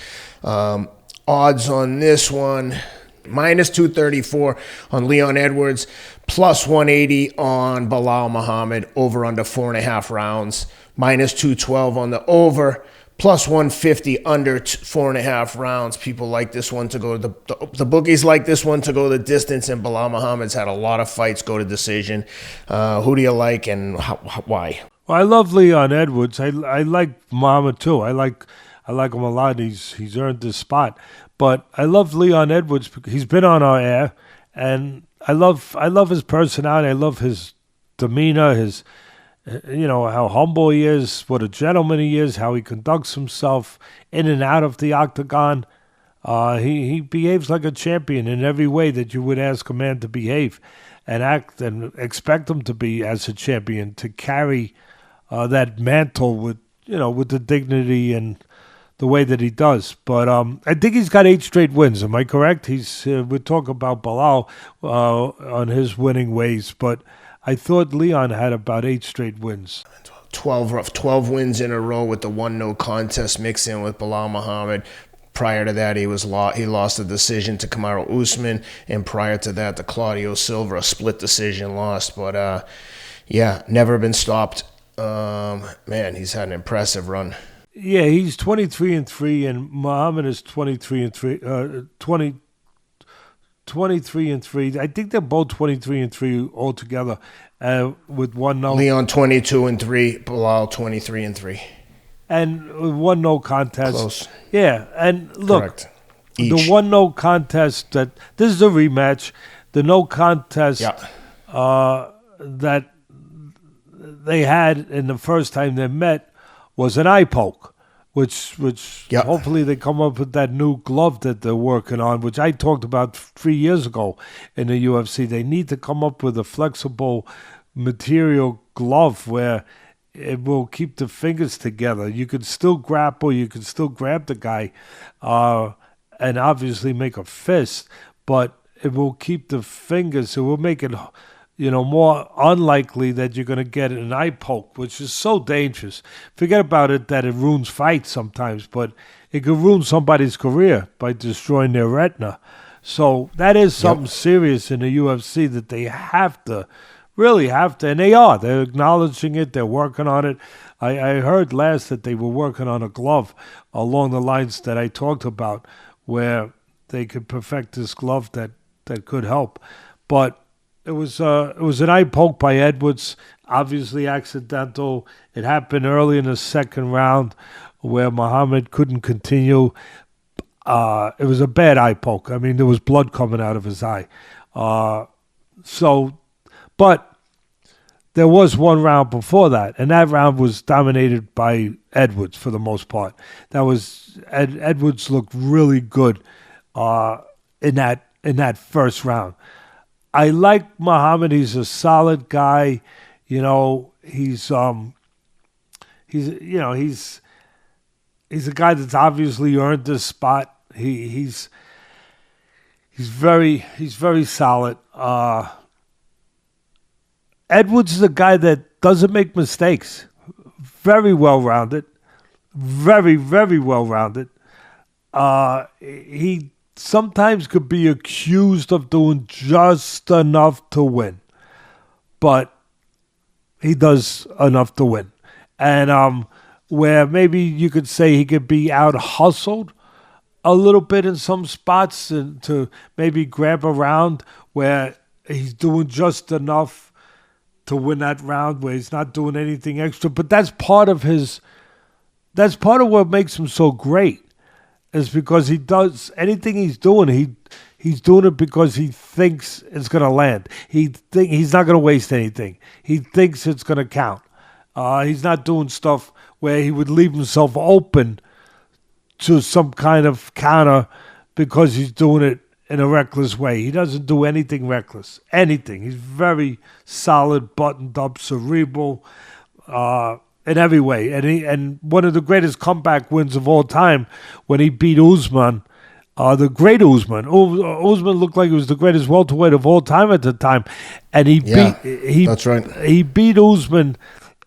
Odds on this one, minus 234 on Leon Edwards, plus 180 on Belal Muhammad, over under 4.5 rounds, minus 212 on the over, plus 150 under 4.5 rounds. People like this one to go, the bookies like this one to go the distance, and Belal Muhammad's had a lot of fights go to decision. Who do you like and why? Well, I love Leon Edwards. I like Muhammad too. I like him a lot. He's earned this spot. But I love Leon Edwards because he's been on our air, and I love his personality. I love his demeanor, his how humble he is, what a gentleman he is, how he conducts himself in and out of the octagon. He behaves like a champion in every way that you would ask a man to behave and act and expect him to be as a champion, to carry that mantle with the dignity and the way that he does. But I think he's got 8 straight wins. Am I correct? We're talking about Belal on his winning ways, but I thought Leon had about 8 straight wins. 12 wins in a row with the 1 no contest mixed in with Belal Muhammad. Prior to that, he lost a decision to Kamaru Usman, and prior to that, the Claudio Silva, a split decision loss. But never been stopped. Man, he's had an impressive run. Yeah, he's 23-3, and Muhammad is 23-3. 23-3. I think they're both 23-3 altogether, with 1 no. Leon 22-3, Belal 23-3. And 1 no contest. Close. Yeah, and look, correct. The 1 no contest this is a rematch. The no contest that they had in the first time they met was an eye poke, which hopefully they come up with that new glove that they're working on, which I talked about 3 years ago in the UFC. They need to come up with a flexible material glove where it will keep the fingers together. You can still grapple, you can still grab the guy, and obviously make a fist, but it will keep the fingers. It will make it, more unlikely that you're going to get an eye poke, which is so dangerous. Forget about it that it ruins fights sometimes, but it could ruin somebody's career by destroying their retina. So that is something serious in the UFC that they have to. Really have to, and they are. They're acknowledging it. They're working on it. I heard last that they were working on a glove along the lines that I talked about, where they could perfect this glove that could help. But it was an eye poke by Edwards, obviously accidental. It happened early in the second round where Muhammad couldn't continue. It was a bad eye poke. I mean, there was blood coming out of his eye. But there was one round before that, and that round was dominated by Edwards for the most part. Edwards looked really good in that first round. I like Muhammad. He's a solid guy. He's a guy that's obviously earned this spot. He's very solid. Edwards is a guy that doesn't make mistakes. Very well-rounded. Very, very well-rounded. He sometimes could be accused of doing just enough to win. But he does enough to win. And where maybe you could say he could be out-hustled a little bit in some spots and to maybe grab a round where he's doing just enough to win that round, where he's not doing anything extra. But that's part of what makes him so great, is because he does anything he's doing, he's doing it because he thinks it's going to land. He's not going to waste anything. He thinks it's going to count. He's not doing stuff where he would leave himself open to some kind of counter because he's doing it in a reckless way. He doesn't do anything reckless. Anything. He's very solid, buttoned up, cerebral, in every way. And one of the greatest comeback wins of all time when he beat Usman, the great Usman. Usman looked like he was the greatest welterweight of all time at the time. And that's right. He beat Usman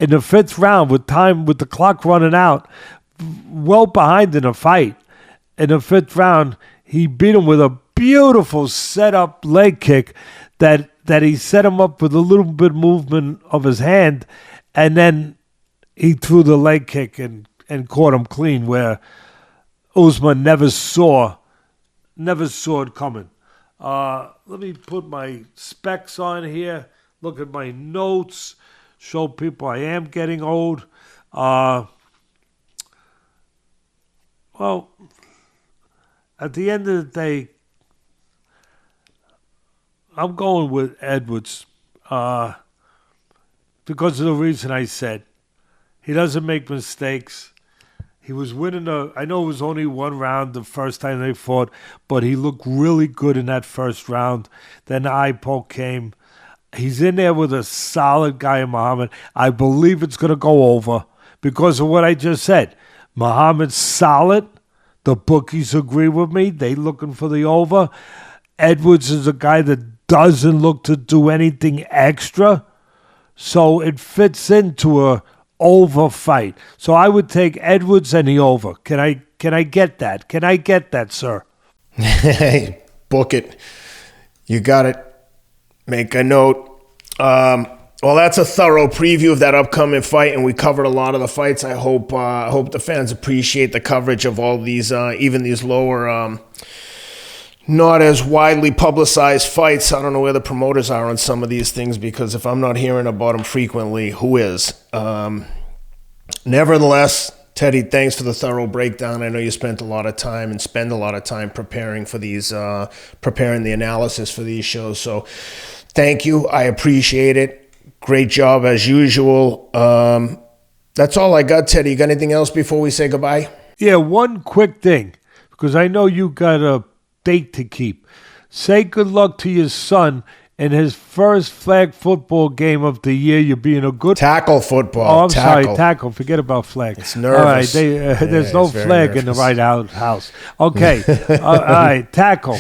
in the fifth round with the clock running out, well behind in a fight. In the fifth round, he beat him with a beautiful set-up leg kick that he set him up with a little bit of movement of his hand, and then he threw the leg kick and caught him clean, where Usman never saw it coming. Let me put my specs on here, look at my notes, show people I am getting old. Well, at the end of the day, I'm going with Edwards because of the reason I said. He doesn't make mistakes. He was winning I know it was only one round the first time they fought, but he looked really good in that first round. Then the eye poke came. He's in there with a solid guy in Muhammad. I believe it's going to go over because of what I just said. Muhammad's solid. The bookies agree with me. They looking for the over. Edwards is a guy that doesn't look to do anything extra. So it fits into a over fight. So I would take Edwards and the over. Can I get that? Can I get that, sir? Hey, book it. You got it. Make a note. Well, that's a thorough preview of that upcoming fight, and we covered a lot of the fights. I hope the fans appreciate the coverage of all these, even these lower, not as widely publicized fights. I don't know where the promoters are on some of these things, because if I'm not hearing about them frequently, who is? Nevertheless, Teddy, thanks for the thorough breakdown. I know you spent a lot of time and spend a lot of time preparing for these, preparing the analysis for these shows. So thank you. I appreciate it. Great job as usual. That's all I got, Teddy. You got anything else before we say goodbye? Yeah, one quick thing, because I know you got a date to keep. Say good luck to your son in his first flag football game of the year. You're being a good... Tackle football. Oh, I'm sorry, tackle. Forget about flag. It's nervous. All right, there's no flag in the Rideout house. Okay, all right, tackle.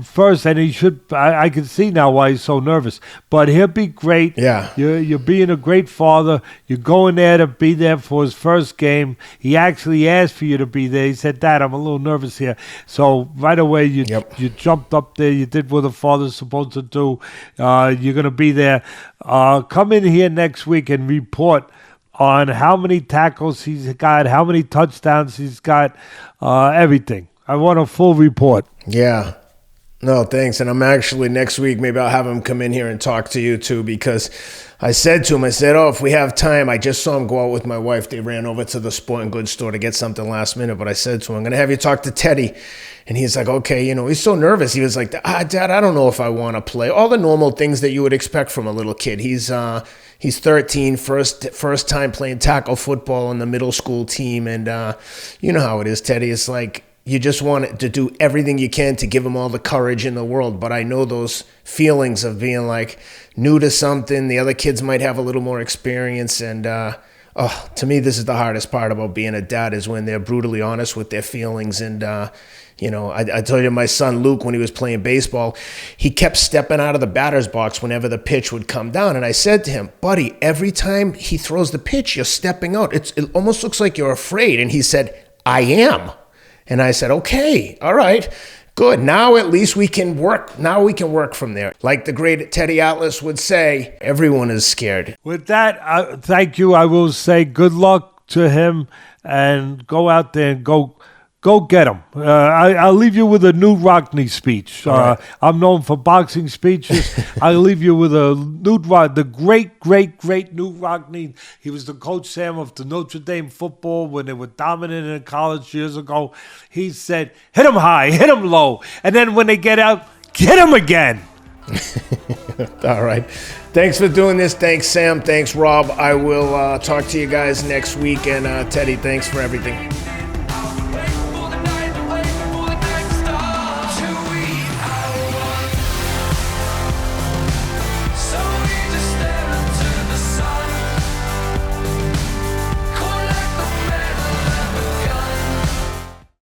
First, and he should... I can see now why he's so nervous. But he'll be great. Yeah. You're being a great father. You're going there to be there for his first game. He actually asked for you to be there. He said, Dad, I'm a little nervous here. So right away, you jumped up there. You did what a father's supposed to do. You're going to be there. Come in here next week and report on how many tackles he's got, how many touchdowns he's got, everything. I want a full report. Yeah. No, thanks. And I'm actually, next week, maybe I'll have him come in here and talk to you too, because I said to him, if we have time, I just saw him go out with my wife. They ran over to the sporting goods store to get something last minute. But I said to him, I'm going to have you talk to Teddy. And he's like, okay, he's so nervous. He was like, Dad, I don't know if I want to play. All the normal things that you would expect from a little kid. He's 13, first time playing tackle football on the middle school team. And you know how it is, Teddy. It's like, you just want to do everything you can to give him all the courage in the world. But I know those feelings of being like new to something. The other kids might have a little more experience. And to me, this is the hardest part about being a dad, is when they're brutally honest with their feelings. And, I told you my son Luke, when he was playing baseball, he kept stepping out of the batter's box whenever the pitch would come down. And I said to him, buddy, every time he throws the pitch, you're stepping out. It almost looks like you're afraid. And he said, I am. And I said, okay, all right, good. Now at least we can work. Now we can work from there. Like the great Teddy Atlas would say, everyone is scared. With that, thank you. I will say good luck to him, and go out there and go get him. I'll leave you with a Knute Rockne speech. Right. I'm known for boxing speeches. I'll leave you with a the great Knute Rockne. He was the coach, Sam, of the Notre Dame football when they were dominant in college years ago. He said, hit him high, hit him low, and then when they get out, hit him again. All right. Thanks for doing this. Thanks, Sam. Thanks, Rob. I will talk to you guys next week. And Teddy, thanks for everything.